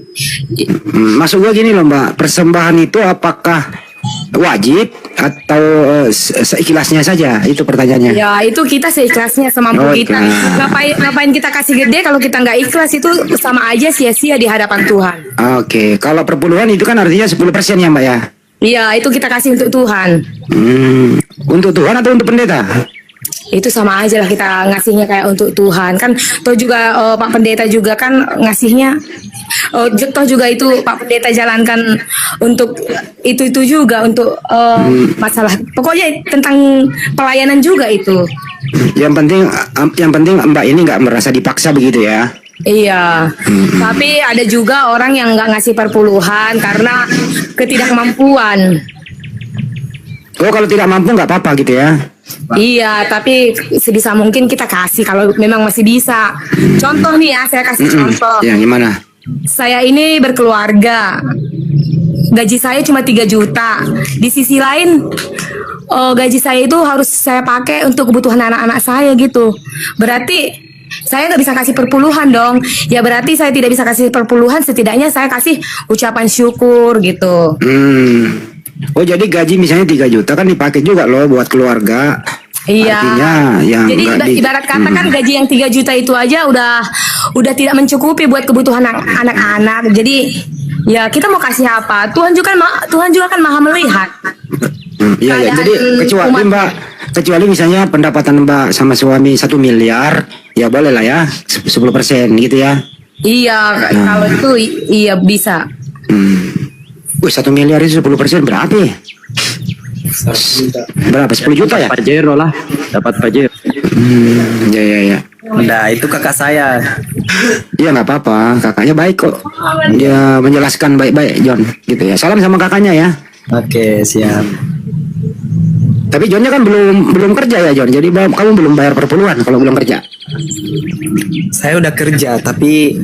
Speaker 3: Maksud gua gini loh, Mbak. Persembahan itu apakah wajib atau seikhlasnya saja? Itu pertanyaannya.
Speaker 7: Ya itu kita seikhlasnya semampu
Speaker 3: Oh,
Speaker 7: kita.
Speaker 3: ikhlas.
Speaker 7: Ngapain kita kasih gede kalau kita nggak ikhlas, itu sama aja sia-sia di hadapan Tuhan.
Speaker 3: Oke, kalau perpuluhan itu kan artinya 10% ya, Mbak ya?
Speaker 7: Iya itu kita kasih untuk Tuhan.
Speaker 3: Untuk Tuhan atau untuk pendeta?
Speaker 7: Itu sama aja lah, kita ngasihnya kayak untuk Tuhan kan. Toh juga Pak Pendeta juga kan ngasihnya. Toh juga itu Pak Pendeta jalankan untuk itu juga untuk masalah. Pokoknya tentang pelayanan juga itu.
Speaker 3: Yang penting Mbak ini nggak merasa dipaksa begitu ya?
Speaker 7: Iya, tapi ada juga orang yang nggak ngasih perpuluhan karena ketidakmampuan.
Speaker 3: Oh, kalau tidak mampu nggak apa-apa gitu ya?
Speaker 7: Iya, tapi sebisa mungkin kita kasih kalau memang masih bisa. Contoh nih ya, saya kasih contoh.
Speaker 3: Ya, gimana?
Speaker 7: Saya ini berkeluarga, gaji saya cuma 3 juta. Di sisi lain, gaji saya itu harus saya pakai untuk kebutuhan anak-anak saya gitu. Berarti saya nggak bisa kasih perpuluhan dong. Ya berarti saya tidak bisa kasih perpuluhan, setidaknya saya kasih ucapan syukur gitu.
Speaker 3: Oh, jadi gaji misalnya 3 juta kan dipakai juga loh buat keluarga.
Speaker 7: Iya.
Speaker 3: Artinya yang
Speaker 7: jadi
Speaker 3: nggak
Speaker 7: ibarat kata kan gaji yang 3 juta itu aja udah tidak mencukupi buat kebutuhan anak-anak. Jadi ya kita mau kasih apa? Tuhan juga kan maha melihat.
Speaker 3: Iya, ya. Jadi kecuali Mbak, kecuali misalnya pendapatan Mbak sama suami 1 miliar, ya boleh lah ya 10% gitu ya.
Speaker 7: Iya, kalau itu iya bisa.
Speaker 3: Wih, 1 miliar itu 10% berapa ya? Berapa? 10 juta ya?
Speaker 2: Pajero lah, dapat pajero.
Speaker 3: Ya.
Speaker 5: Nah, itu kakak saya.
Speaker 3: Iya, nggak apa-apa, kakaknya baik kok. Dia menjelaskan baik-baik John, gitu ya. Salam sama kakaknya ya.
Speaker 5: Oke, siap.
Speaker 3: Tapi Johnnya kan belum kerja ya John, jadi kamu belum bayar perpuluhan kalau belum kerja.
Speaker 5: Saya udah kerja, tapi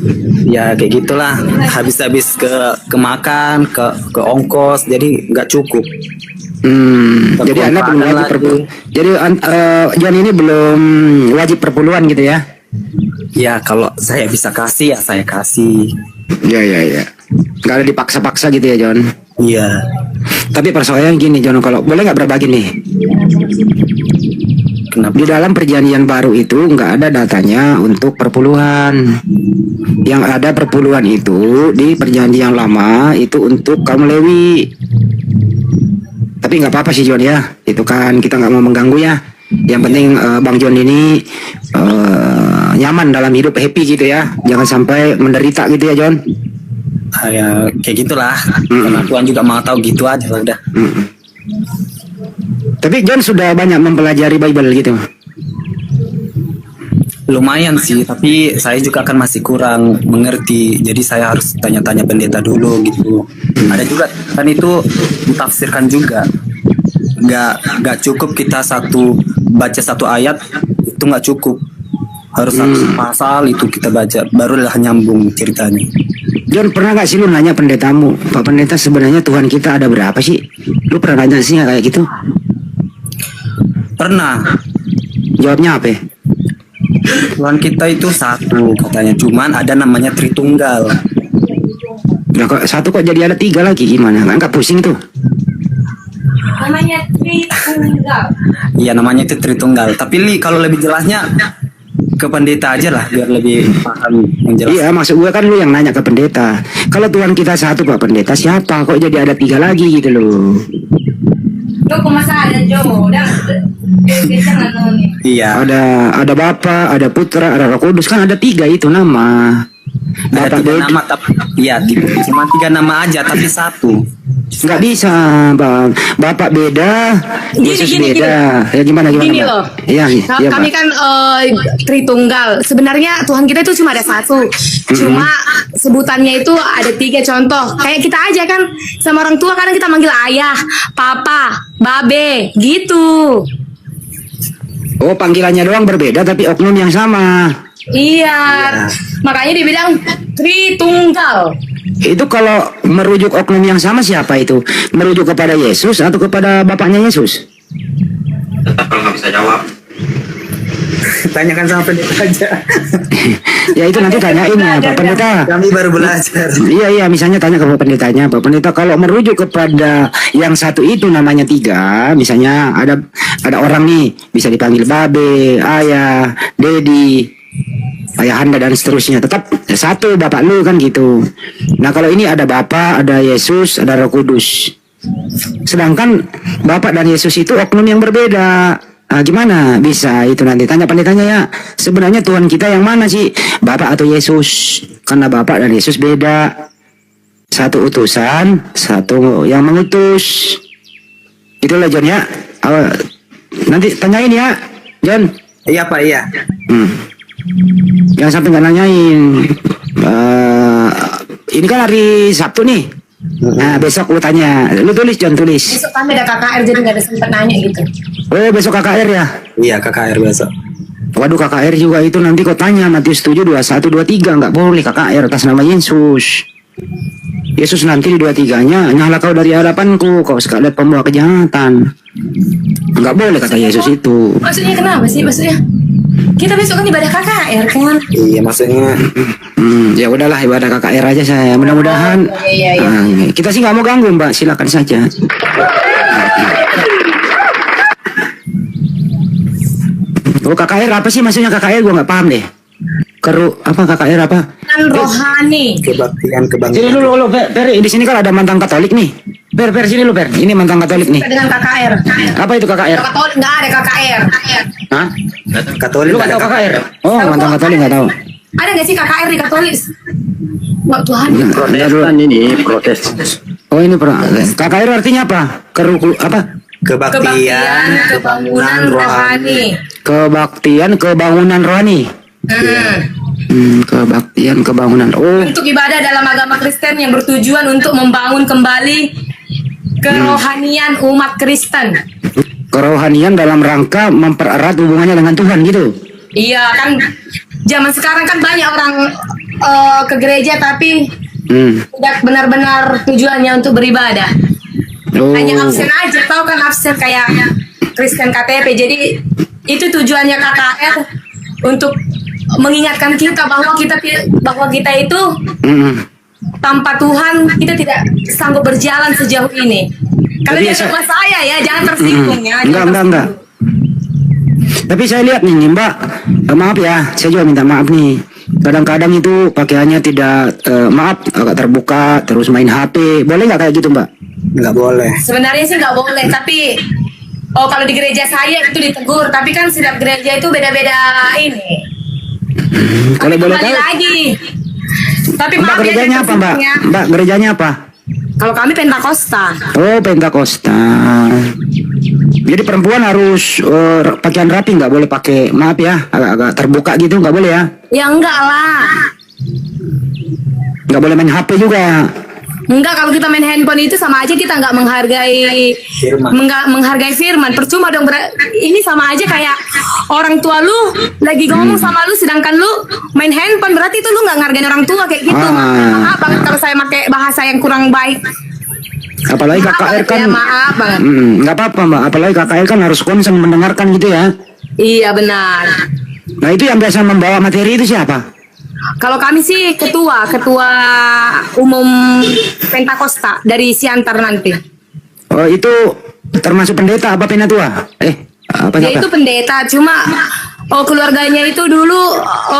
Speaker 5: ya kayak gitulah. Habis-habis ke makan, ke ongkos, jadi nggak cukup.
Speaker 3: Jadi Anda belum wajib perpuluhan. Jadi John ini belum wajib perpuluhan gitu ya?
Speaker 5: Ya kalau saya bisa kasih ya saya kasih.
Speaker 3: Ya. Nggak ada dipaksa-paksa gitu ya John?
Speaker 5: Iya.
Speaker 3: Tapi persoalannya gini John, kalau boleh nggak berbagi nih?
Speaker 5: Kenapa?
Speaker 3: Di dalam perjanjian baru itu nggak ada datanya untuk perpuluhan. Yang ada perpuluhan itu di perjanjian lama itu untuk kaum Lewi. Tapi nggak apa-apa sih John ya, itu kan kita nggak mau mengganggu ya. Yang penting Bang John ini nyaman dalam hidup, happy gitu ya. Jangan sampai menderita gitu ya John.
Speaker 5: Ya, kayak gitulah. Karena Tuhan juga mau tahu gitu aja lah udah.
Speaker 3: Tapi John sudah banyak mempelajari Bible gitu.
Speaker 5: Lumayan sih, tapi saya juga kan masih kurang mengerti. Jadi saya harus tanya-tanya pendeta dulu gitu. Ada juga kan itu ditafsirkan juga. Nggak cukup kita baca satu ayat itu nggak cukup. Harus satu pasal itu kita baca, barulah nyambung ceritanya.
Speaker 3: John, pernah gak sih lu nanya pendetamu, Pak Pendeta, sebenarnya Tuhan kita ada berapa sih? Lu pernah nanya sih nggak kayak gitu?
Speaker 5: Pernah.
Speaker 3: Jawabnya apa?
Speaker 5: Tuhan kita itu satu katanya, cuman ada namanya Tritunggal.
Speaker 3: Nah, kok satu kok jadi ada 3 lagi, gimana? Nggak pusing tuh?
Speaker 7: Namanya Tritunggal.
Speaker 5: Iya, namanya itu Tritunggal. Tapi kalau lebih jelasnya ke pendeta aja lah, biar lebih paham yang jelas.
Speaker 3: Iya, maksud gue kan lu yang nanya ke pendeta. Kalau Tuhan kita satu, Pak Pendeta, siapa? Kok jadi ada 3 lagi gitu loh?
Speaker 7: Lo kemasa ada Jo, udah jangan nih.
Speaker 5: Iya.
Speaker 3: Ada Bapa, ada Putra, ada Roh Kudus, kan ada 3 itu nama.
Speaker 5: Ada
Speaker 3: Bapak
Speaker 5: 3
Speaker 3: beda.
Speaker 5: nama, tapi iya, cuma 3 nama aja, tapi satu.
Speaker 3: Nggak bisa, Bang. Bapak beda, Yesus
Speaker 7: Gini.
Speaker 3: beda. Ya gimana
Speaker 7: Gini
Speaker 3: Mbak?
Speaker 7: loh.
Speaker 3: Iya, iya,
Speaker 7: Kami
Speaker 3: Mbak.
Speaker 7: kan Tritunggal. Sebenarnya Tuhan kita itu cuma ada satu. Cuma sebutannya itu ada 3 contoh. Kayak kita aja kan sama orang tua kadang kita manggil ayah, papa, babe, gitu.
Speaker 3: Oh, panggilannya doang berbeda tapi oknum yang sama.
Speaker 7: Iya. Makanya dibilang Tritunggal.
Speaker 3: Itu kalau merujuk oknum yang sama siapa itu? Merujuk kepada Yesus atau kepada bapaknya Yesus?
Speaker 8: Tetap kalau nggak bisa jawab.
Speaker 5: Tanyakan sama pendeta aja.
Speaker 3: Ya itu nanti tanyain ya, Pak Pendeta.
Speaker 5: Kami baru belajar.
Speaker 3: Iya, misalnya tanya ke Pak Pendetanya, Pak Pendeta, kalau merujuk kepada yang satu itu namanya 3, misalnya ada orang nih bisa dipanggil babe, ayah, dedi, ayahanda dan seterusnya, tetap satu bapak lu kan gitu. Nah kalau ini ada Bapa, ada Yesus, ada Roh Kudus. Sedangkan Bapak dan Yesus itu oknum yang berbeda. Nah, gimana bisa itu nanti tanya pendetanya ya. Sebenarnya Tuhan kita yang mana sih? Bapak atau Yesus? Karena Bapak dan Yesus beda. Satu utusan, satu yang mengutus. Itulah John ya. Nanti tanyain ya, John.
Speaker 5: Iya Pak, iya.
Speaker 3: Jangan sampai nggak nanyain. Ini kan hari Sabtu nih. Nah besok lu tanya. Lu tulis John, tulis.
Speaker 7: Besok kami ada KKR jadi nggak ada sempat nanya gitu.
Speaker 3: Oh besok KKR ya.
Speaker 5: Iya, KKR besok.
Speaker 3: Waduh KKR juga itu nanti kau tanya Matius 7, 21, 23 nggak boleh KKR atas nama Yesus. Yesus nanti di 23-nya, nyala kau dari hadapanku, kau sekalian pembawa kejahatan. Nggak boleh kata Yesus itu.
Speaker 7: Maksudnya kenapa sih? Maksudnya kita besok kan ibadah KKR kan?
Speaker 5: Iya, maksudnya
Speaker 3: Ya udahlah ibadah KKR aja saya. Mudah-mudahan.
Speaker 7: Iya.
Speaker 3: Kita sih nggak mau ganggu Mbak, silakan saja. Oh KKR apa sih maksudnya KKR? Gua nggak paham deh. Apa KKR apa?
Speaker 7: Kan rohani.
Speaker 5: kebaktian
Speaker 3: Sini dulu lo Per, di sini kan ada mantan Katolik nih. Per sini lu Per. Ini mantan Katolik nih.
Speaker 7: Dengan KKR.
Speaker 3: Apa itu KKR?
Speaker 7: Katolik nggak ada KKR.
Speaker 3: Hah?
Speaker 5: Katolik.
Speaker 3: Lu nggak tahu KKR? Oh mantan Katolik nggak tahu.
Speaker 7: Ada nggak sih KKR di Katolik? Wah Tuhan.
Speaker 3: Protestan ini protes. Oh ini KKR artinya apa? Apa?
Speaker 7: Kebaktian, kebangunan rohani.
Speaker 3: Kebaktian kebangunan rohani. Kebaktian kebangunan. Oh.
Speaker 7: Untuk ibadah dalam agama Kristen yang bertujuan untuk membangun kembali kerohanian umat Kristen.
Speaker 3: Kerohanian dalam rangka mempererat hubungannya dengan Tuhan gitu.
Speaker 7: Iya kan, zaman sekarang kan banyak orang ke gereja tapi tidak benar-benar tujuannya untuk beribadah.
Speaker 3: Oh.
Speaker 7: Hanya absen aja, tahu kan absen kayak Kristen KTP. Jadi itu tujuannya KKR untuk mengingatkan kita bahwa kita itu tanpa Tuhan kita tidak sanggup berjalan sejauh ini. Kalau
Speaker 3: Tapi
Speaker 7: dia sama saya ya jangan tersinggung ya.
Speaker 3: Enggak. Tapi saya lihat nih Mbak, maaf ya, saya juga minta maaf nih. Kadang-kadang itu pakaiannya tidak maaf agak terbuka, terus main HP. Boleh nggak kayak gitu Mbak?
Speaker 5: Nggak boleh.
Speaker 7: Sebenarnya sih nggak boleh, tapi kalau di gereja saya itu ditegur. Tapi kan setiap gereja itu beda-beda ini.
Speaker 3: Kalau boleh
Speaker 7: Kembali
Speaker 3: tahu,
Speaker 7: lagi. Tapi
Speaker 3: Mbak
Speaker 7: maaf ya,
Speaker 3: gerejanya apa Mbak?
Speaker 7: ya.
Speaker 3: Mbak gerejanya apa?
Speaker 7: Kalau kami Pentakosta.
Speaker 3: Oh Pentakosta. Jadi perempuan harus pakaian rapi, nggak boleh pakai, maaf ya, agak-agak terbuka gitu, nggak boleh ya?
Speaker 7: Ya enggak lah.
Speaker 3: Nggak boleh main HP juga.
Speaker 7: Enggak, kalau kita main handphone itu sama aja kita nggak menghargai menghargai firman. Percuma dong, ini sama aja kayak orang tua lu lagi ngomong sama lu sedangkan lu main handphone, berarti itu lu nggak ngargain orang tua kayak gitu. Maaf banget kalau saya pakai bahasa yang kurang baik.
Speaker 3: Apalagi
Speaker 7: Maaf
Speaker 3: KKR
Speaker 7: banget
Speaker 3: kan,
Speaker 7: ya, maaf banget.
Speaker 3: nggak apa-apa Mbak. Apalagi KKR kan harus konsen mendengarkan gitu ya.
Speaker 7: Iya benar.
Speaker 3: Nah itu yang biasa membawa materi itu siapa?
Speaker 7: Kalau kami sih ketua umum Pentakosta dari Siantar nanti.
Speaker 3: Oh itu termasuk pendeta apa penatua? Apa
Speaker 7: Dia itu pendeta, cuma keluarganya itu dulu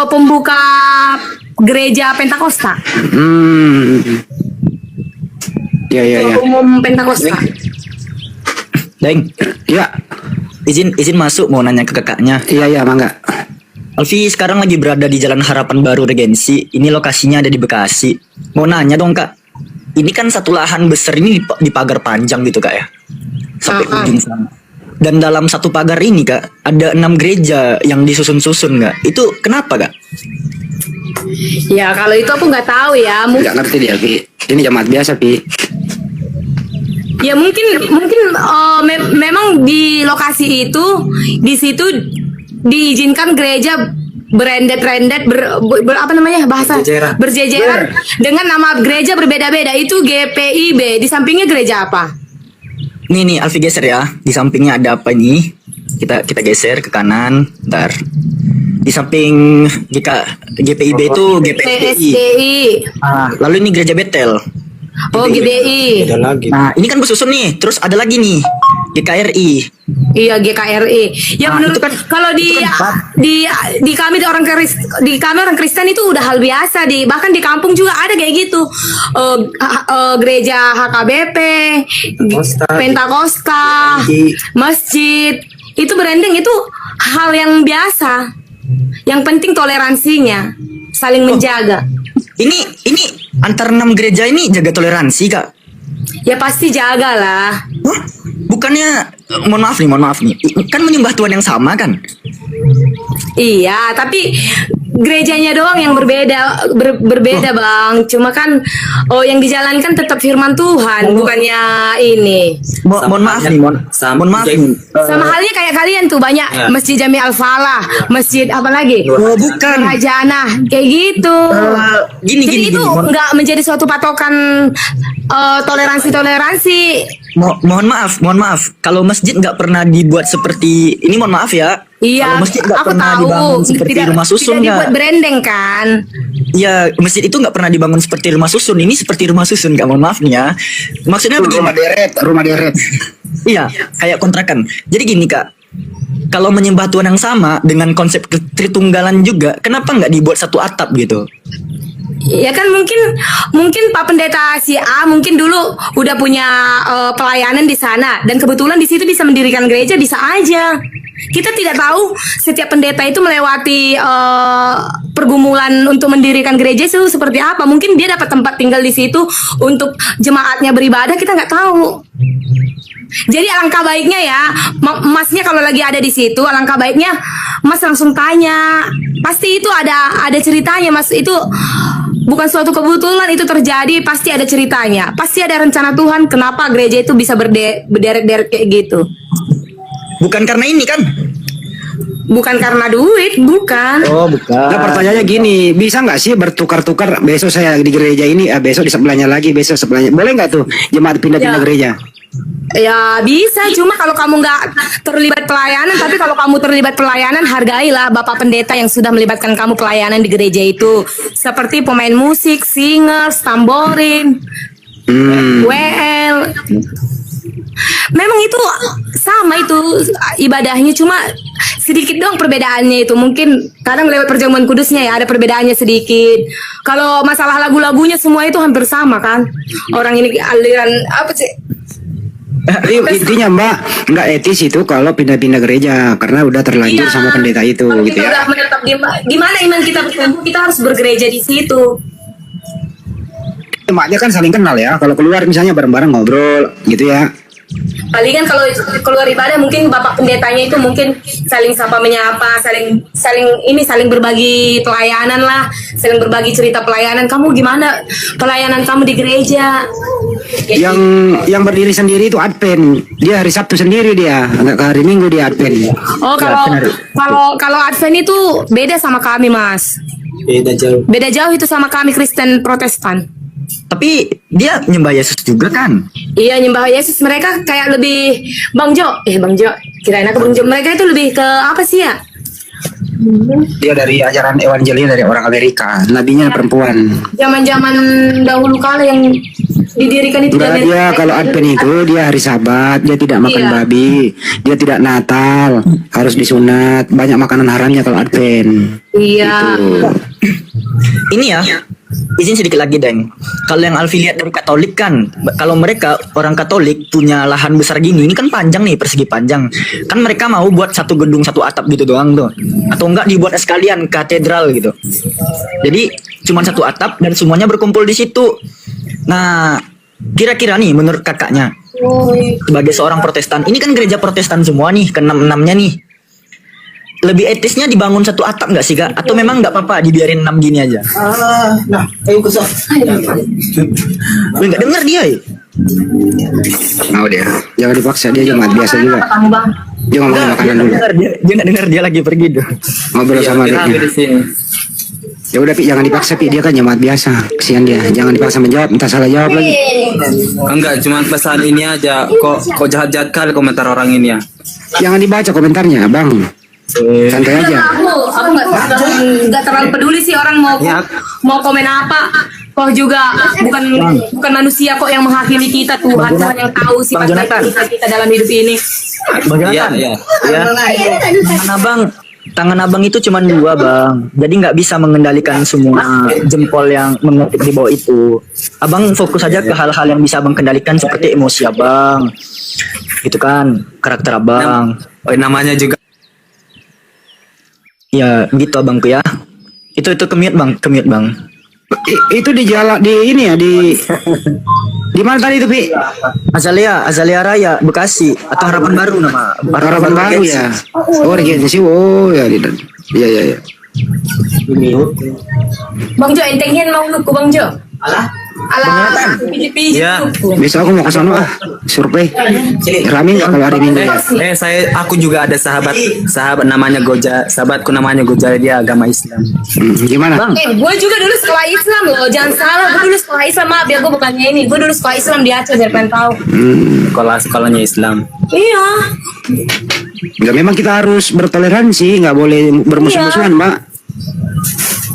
Speaker 7: pembuka gereja Pentakosta.
Speaker 3: Ya.
Speaker 7: Umum Pentakosta.
Speaker 5: Deng,
Speaker 3: Ya,
Speaker 5: izin masuk mau nanya ke kakaknya.
Speaker 3: iya mangga.
Speaker 5: Alfi sekarang lagi berada di Jalan Harapan Baru Regensi. Ini lokasinya ada di Bekasi. Mau nanya dong kak, ini kan satu lahan besar ini di pagar panjang gitu kak ya, sampai ujung sana. Dan dalam satu pagar ini kak, ada 6 gereja yang disusun-susun kak. Itu kenapa kak?
Speaker 7: Ya kalau itu aku nggak tahu ya.
Speaker 3: Nggak ngerti dia, Pi. Ini jamaat biasa, Pi.
Speaker 7: Ya mungkin memang di lokasi itu di situ diizinkan gereja branded apa namanya bahasa berjejeran dengan nama gereja berbeda-beda. Itu GPIB. Di sampingnya gereja apa?
Speaker 5: Nih Alfi geser ya. Di sampingnya ada apa ini? Kita geser ke kanan. Bentar. Di samping GPIB itu GPSDI.
Speaker 7: PSDI.
Speaker 5: Lalu ini gereja Betel.
Speaker 7: Oh GBI.
Speaker 5: Nah ini kan bersusun nih. Terus ada lagi nih GKRI.
Speaker 7: Iya GKRI. Ya
Speaker 5: Nah,
Speaker 7: menurut
Speaker 5: itu kan-
Speaker 7: kalau di kami orang Kristen itu udah hal biasa, bahkan di kampung juga ada kayak gitu. Gereja HKBP, Pentakosta, masjid. Itu branding itu hal yang biasa. Yang penting toleransinya, saling menjaga.
Speaker 5: Ini antar 6 gereja ini jaga toleransi kak.
Speaker 7: Ya pasti jagalah.
Speaker 5: Hah? Bukannya mohon maaf nih, kan menyembah Tuhan yang sama kan?
Speaker 7: Iya, tapi gerejanya doang yang berbeda Bang. Cuma kan yang dijalankan tetap firman Tuhan, bukannya ini.
Speaker 5: Mohon maaf nih, mohon maaf nih.
Speaker 7: Sama halnya kayak kalian tuh banyak Masjid Jami Al-Falah, masjid apa lagi?
Speaker 5: Oh, bukan.
Speaker 7: Rajana, kayak gitu. Jadi itu nggak menjadi suatu patokan toleransi.
Speaker 5: Mohon maaf. Kalau masjid nggak pernah dibuat seperti ini, mohon maaf ya.
Speaker 7: Iya,
Speaker 5: Kalau masjid nggak
Speaker 7: aku
Speaker 5: pernah
Speaker 7: tahu.
Speaker 5: dibangun seperti rumah susun
Speaker 7: tidak dibuat
Speaker 5: nggak?
Speaker 7: branding kan?
Speaker 5: Iya, masjid itu nggak pernah dibangun seperti rumah susun. Ini seperti rumah susun, kak. Mohon maaf nih ya. Maksudnya begini.
Speaker 3: Rumah deret.
Speaker 5: Iya, kayak kontrakan. Jadi gini kak, kalau menyembah Tuhan yang sama dengan konsep tritunggalan juga, kenapa nggak dibuat satu atap gitu?
Speaker 7: Ya kan mungkin Pak Pendeta si A mungkin dulu udah punya pelayanan di sana dan kebetulan di situ bisa mendirikan gereja, bisa aja. Kita tidak tahu setiap pendeta itu melewati pergumulan untuk mendirikan gereja itu seperti apa. Mungkin dia dapat tempat tinggal di situ untuk jemaatnya beribadah, kita nggak tahu. Jadi alangkah baiknya ya, Masnya kalau lagi ada di situ, alangkah baiknya Mas langsung tanya. Pasti itu ada ceritanya, Mas. Itu bukan suatu kebetulan itu terjadi, pasti ada ceritanya. Pasti ada rencana Tuhan kenapa gereja itu bisa berderet-deret kayak gitu.
Speaker 5: Bukan karena ini kan?
Speaker 7: Bukan karena duit, bukan.
Speaker 5: Oh, bukan.
Speaker 3: Nah pertanyaannya gini, bisa nggak sih bertukar-tukar? Besok saya di gereja ini, besok di sebelahnya lagi, besok sebelahnya. Boleh nggak tuh jemaat pindah-pindah
Speaker 7: Ya.
Speaker 3: gereja?
Speaker 7: Ya bisa, cuma kalau kamu nggak terlibat pelayanan, tapi kalau kamu terlibat pelayanan, hargailah Bapak Pendeta yang sudah melibatkan kamu pelayanan di gereja itu. Seperti pemain musik, singers, tamborin, WL. Memang itu sama itu ibadahnya, cuma sedikit dong perbedaannya itu. Mungkin kadang lewat perjamuan kudusnya ya ada perbedaannya sedikit. Kalau masalah lagu-lagunya semua itu hampir sama kan. Orang ini aliran apa sih?
Speaker 3: Intinya Mbak nggak etis itu kalau pindah-pindah gereja karena udah terlanjur sama pendeta itu
Speaker 7: Kalau
Speaker 3: gitu
Speaker 7: kita
Speaker 3: ya.
Speaker 7: udah menetap di mana iman kita bertumbuh, kita harus bergereja di situ.
Speaker 3: Jemaatnya kan saling kenal ya. Kalau keluar misalnya bareng-bareng ngobrol gitu ya.
Speaker 7: Palingan kalau keluar ibadah mungkin bapak pendetanya itu mungkin saling sapa menyapa, saling berbagi pelayanan lah, saling berbagi cerita pelayanan. Kamu gimana pelayanan kamu di gereja? Ya,
Speaker 3: Yang berdiri sendiri itu Advent. Dia hari Sabtu sendiri dia, enggak ke hari Minggu dia Advent.
Speaker 7: oh kalau Advent itu beda sama kami mas.
Speaker 5: Beda jauh.
Speaker 7: Beda jauh itu sama kami Kristen Protestan.
Speaker 9: Tapi dia nyembah Yesus juga kan?
Speaker 7: Iya nyembah Yesus, mereka kayak lebih Bang Jo, kirain aku Bang Jo, mereka itu lebih ke apa sih ya?
Speaker 3: Dia dari ajaran Evangelia dari orang Amerika. Nabinya perempuan.
Speaker 7: Zaman-zaman dahulu kala yang didirikan itu
Speaker 3: Enggak,
Speaker 7: dari
Speaker 3: dia kalau Advent itu dia hari Sabat, dia tidak makan
Speaker 7: Iya.
Speaker 3: babi, dia tidak Natal, harus disunat, banyak makanan haramnya kalau Advent.
Speaker 7: Iya.
Speaker 3: Tuh.
Speaker 9: Ini ya, izin sedikit lagi Deng. Kalau yang Alfi lihat dari Katolik kan, kalau mereka orang Katolik punya lahan besar gini, ini kan panjang nih, persegi panjang. Kan mereka mau buat satu gedung satu atap gitu doang tuh. Atau enggak dibuat sekalian katedral gitu. Jadi cuma satu atap dan semuanya berkumpul di situ. Nah, kira-kira nih menurut kakaknya, sebagai seorang Protestan, ini kan gereja Protestan semua nih, ke-6-6-nya nih. Lebih etisnya dibangun satu atap nggak sih kak? Atau memang nggak apa-apa dibiarin 6 gini aja?
Speaker 2: Ayo kusok.
Speaker 9: Nggak dengar dia ya?
Speaker 3: Mau dia, jangan dipaksa, dia jemaat biasa juga.
Speaker 7: Kamu Bang.
Speaker 3: Dia ngomongin makanan dulu,
Speaker 9: Dia nggak dengar, dia lagi pergi tuh.
Speaker 3: ngobrol sama
Speaker 5: Kami
Speaker 3: adiknya.
Speaker 5: di sini.
Speaker 3: Ya udah Pi, jangan dipaksa Pi, dia kan jemaat biasa, kesian dia. Jangan dipaksa menjawab, entah salah jawab lagi.
Speaker 5: Enggak, cuma pesan ini aja. Kok jahat-jahat kali komentar orang ini ya.
Speaker 3: Jangan dibaca komentarnya, Bang. Santai aja.
Speaker 7: Aku nggak terlalu peduli sih orang mau komen apa. Kok juga bukan manusia kok yang menghakimi kita, Tuhan yang tahu sifat baik kita dalam hidup ini.
Speaker 9: Bang
Speaker 5: Iya,
Speaker 9: Jonathan,
Speaker 5: iya.
Speaker 9: ya. Tangan abang itu cuma 2 bang, jadi nggak bisa mengendalikan semua jempol yang mengetik di bawah itu. Abang fokus aja ke hal-hal yang bisa abang kendalikan seperti emosi abang, gitu kan, karakter abang.
Speaker 5: Oh, namanya juga
Speaker 9: Ya gitu abangku ya. Itu kemute bang.
Speaker 3: Itu di jalan di ini ya di mana tadi itu Pi?
Speaker 9: Azalea Raya Bekasi atau Harapan Baru nama.
Speaker 3: Harapan baru ya. Oh Regensi, oh ya iya.
Speaker 7: Bang Jo entengin mau luku Bang Jo. Alah, pijit-pijit
Speaker 5: Ya.
Speaker 7: luku.
Speaker 3: Besok aku mau ke sana survei. Rame nggak kalau hari Minggu?
Speaker 5: aku juga ada sahabat namanya Goja, sahabatku namanya Goja, dia agama Islam.
Speaker 3: Gimana?
Speaker 9: Bang,
Speaker 7: Gue juga dulu sekolah Islam loh, jangan salah. Gue dulu sekolah Islam, maaf ya gue bukannya ini. Gue dulu sekolah Islam di Aceh, biar kalian tahu.
Speaker 5: Sekolahnya Islam.
Speaker 7: Iya.
Speaker 3: Ya memang kita harus bertoleransi, nggak boleh bermusuh-musuhan, Mbak.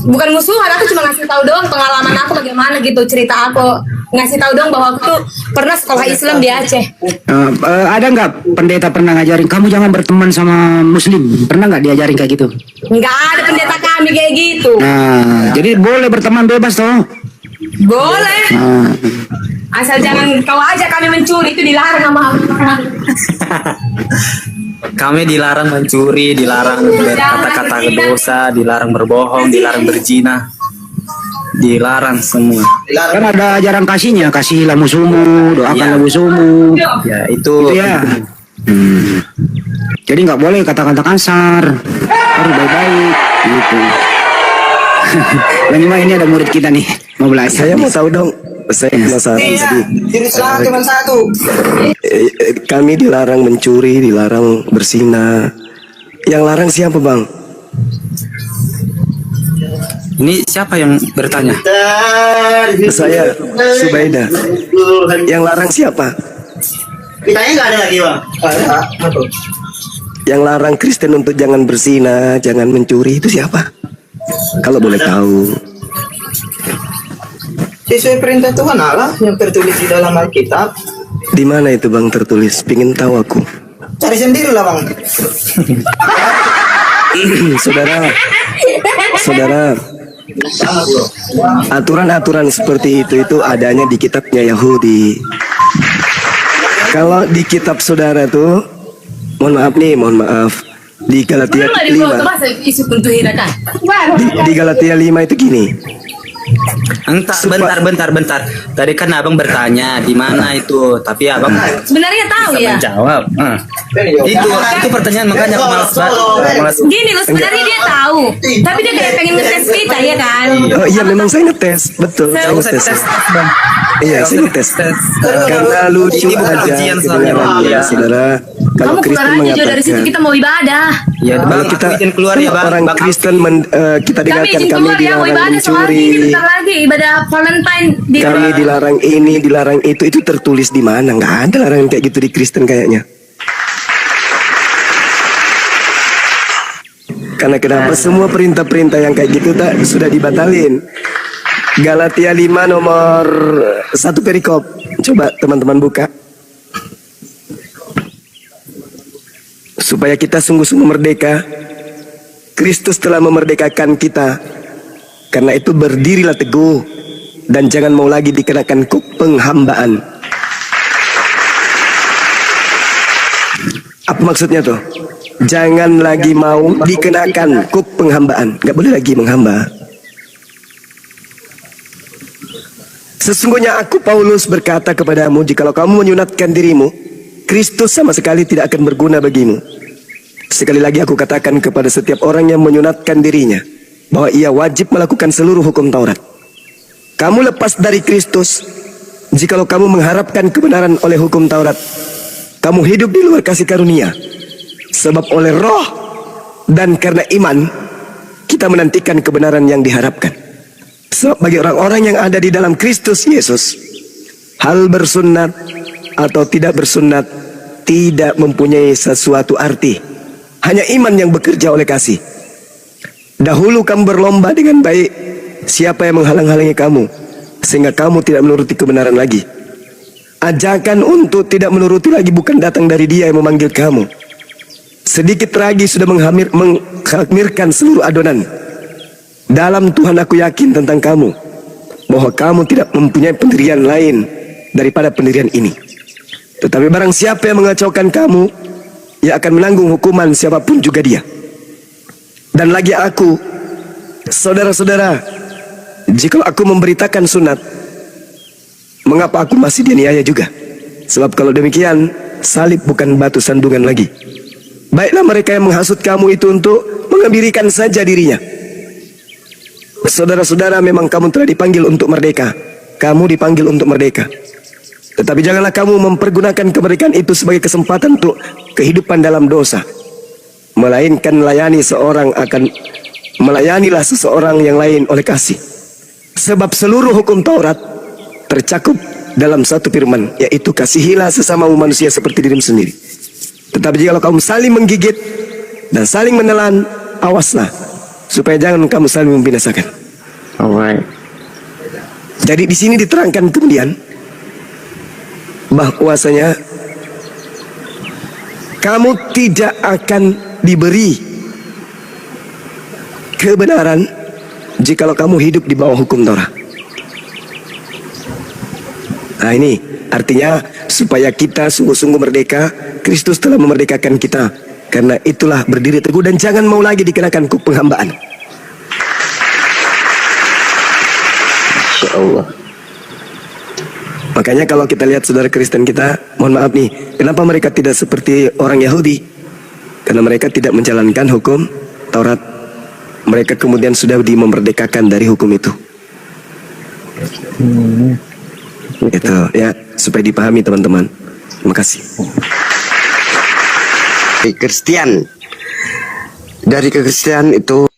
Speaker 7: Bukan musuhan, aku cuma ngasih tahu doang pengalaman aku bagaimana gitu, cerita aku. Ngasih tahu doang bahwa aku tuh pernah sekolah Islam di Aceh.
Speaker 3: Ada nggak pendeta pernah ngajarin kamu jangan berteman sama Muslim? Pernah nggak diajarin kayak gitu?
Speaker 7: Nggak ada pendeta kami kayak gitu.
Speaker 3: Nah, jadi boleh berteman bebas toh.
Speaker 7: Boleh.
Speaker 3: Nah,
Speaker 7: Asal jangan kau aja kami mencuri, itu dilarang sama aku.
Speaker 5: Kami dilarang mencuri, dilarang berkata-kata dosa, dilarang berbohong, dilarang berzina, dilarang semua.
Speaker 3: kan ada ajaran kasihnya, kasihilah musuhmu, doakanlah musuhmu.
Speaker 5: Ya
Speaker 3: Itu ya. Jadi nggak boleh kata-kata kasar, harus baik-baik gitu. Bang Ima, ini ada murid kita nih mau belajar.
Speaker 1: Saya mau tahu dong. Saya penasaran tadi.
Speaker 2: Cuma satu.
Speaker 1: Kami dilarang mencuri, dilarang berzina. Yang larang siapa bang?
Speaker 5: ini siapa yang bertanya?
Speaker 1: Saya Subaida. Yang larang siapa?
Speaker 2: Kitanya nggak ada lagi bang.
Speaker 1: Yang larang Kristen untuk jangan berzina, jangan mencuri itu siapa? Kalau boleh tahu.
Speaker 2: Sesuai perintah Tuhan Allah yang tertulis di dalam Alkitab.
Speaker 1: Di mana itu bang tertulis? Pingin tahu aku.
Speaker 2: Cari sendiri lah bang.
Speaker 1: Saudara, aturan-aturan seperti itu adanya di kitabnya Yahudi. Kalau di kitab saudara tuh, mohon maaf, di Galatia 5. Di Galatia 5 itu gini.
Speaker 5: Entah, bentar. Tadi kan abang bertanya di mana itu, tapi abang
Speaker 7: Sebenarnya tahu
Speaker 5: bisa
Speaker 7: ya.
Speaker 5: menjawab. Itu pertanyaan makanya aku malas.
Speaker 7: Gini loh, sebenarnya dia tahu, tapi dia kayak pengen ngetes kita ya kan.
Speaker 1: Oh iya, memang saya ngetes, betul. Saya ngetes. Iya, saya ngetes. Karena lucu
Speaker 5: Ini bukan
Speaker 1: aja
Speaker 5: ujian soalnya, Bang.
Speaker 1: kebenarannya,
Speaker 5: Ya.
Speaker 1: saudara. Kalau
Speaker 7: Kamu keluar
Speaker 1: Kristen
Speaker 7: aja Jo, dari situ
Speaker 1: mengatakan,
Speaker 7: kita mau ibadah.
Speaker 5: Ya,
Speaker 1: kalau
Speaker 5: bang,
Speaker 1: kita
Speaker 5: aku izin keluar ya, bang.
Speaker 1: orang
Speaker 5: Bang,
Speaker 1: Kristen kita
Speaker 7: Kami
Speaker 1: dengarkan
Speaker 7: izin
Speaker 1: kami
Speaker 7: keluar ya, mau
Speaker 1: dilarang
Speaker 7: ibadah soalnya
Speaker 1: mencuri,
Speaker 7: ini bentar lagi ibadah Valentine di
Speaker 1: kami dilarang ini, dilarang itu tertulis di mana? Nggak ada larangan kayak gitu di Kristen kayaknya. Karena kenapa semua perintah-perintah yang kayak gitu sudah dibatalin. Galatia 5 nomor 1 perikop. Coba teman-teman buka. Supaya kita sungguh-sungguh merdeka. Kristus telah memerdekakan kita. Karena itu berdirilah teguh. Dan jangan mau lagi dikenakan kuk penghambaan. Apa maksudnya tuh? Jangan lagi mau dikenakan kuk penghambaan. Gak boleh lagi menghamba. Sesungguhnya aku Paulus berkata kepadamu, jikalau kamu menyunatkan dirimu, Kristus sama sekali tidak akan berguna bagimu. Sekali lagi aku katakan kepada setiap orang yang menyunatkan dirinya, bahwa ia wajib melakukan seluruh hukum Taurat. Kamu lepas dari Kristus, jikalau kamu mengharapkan kebenaran oleh hukum Taurat, kamu hidup di luar kasih karunia. Sebab oleh roh dan karena iman, kita menantikan kebenaran yang diharapkan. Sebab bagi orang-orang yang ada di dalam Kristus Yesus, hal bersunat atau tidak bersunat tidak mempunyai sesuatu arti. Hanya iman yang bekerja oleh kasih. Dahulu kamu berlomba dengan baik, siapa yang menghalang-halangi kamu, sehingga kamu tidak menuruti kebenaran lagi. Ajakan untuk tidak menuruti lagi bukan datang dari Dia yang memanggil kamu. Sedikit lagi sudah menghamirkan seluruh adonan. Dalam Tuhan aku yakin tentang kamu, bahwa kamu tidak mempunyai pendirian lain daripada pendirian ini. Tetapi barang siapa yang mengacaukan kamu, ia akan menanggung hukuman siapapun juga dia. Dan lagi aku, saudara-saudara, jika aku memberitakan sunat, mengapa aku masih dianiaya juga? Sebab kalau demikian, salib bukan batu sandungan lagi. Baiklah mereka yang menghasut kamu itu untuk mengebirikan saja dirinya. Saudara-saudara, memang kamu telah dipanggil untuk merdeka. Kamu dipanggil untuk merdeka. Tetapi janganlah kamu mempergunakan kemerdekaan itu sebagai kesempatan untuk kehidupan dalam dosa. Melainkan melayanilah seseorang yang lain oleh kasih. Sebab seluruh hukum Taurat tercakup dalam satu firman, yaitu kasihilah sesamamu manusia seperti dirimu sendiri. Tetapi jika kamu saling menggigit dan saling menelan, awaslah supaya jangan kamu saling membinasakan.
Speaker 6: Alright.
Speaker 1: Jadi di sini diterangkan kemudian bahwasanya kamu tidak akan diberi kebenaran jikalau kamu hidup di bawah hukum Taurat. Nah ini artinya supaya kita sungguh-sungguh merdeka, Kristus telah memerdekakan kita. Karena itulah berdiri teguh dan jangan mau lagi dikenakan kuk penghambaan.
Speaker 6: Insyaallah.
Speaker 1: Makanya kalau kita lihat saudara Kristen kita, mohon maaf nih, kenapa mereka tidak seperti orang Yahudi? Karena mereka tidak menjalankan hukum Taurat. Mereka kemudian sudah dimerdekakan dari hukum itu. Itu ya, supaya dipahami teman-teman. Terima kasih.
Speaker 10: Kristen, dari kekristenan itu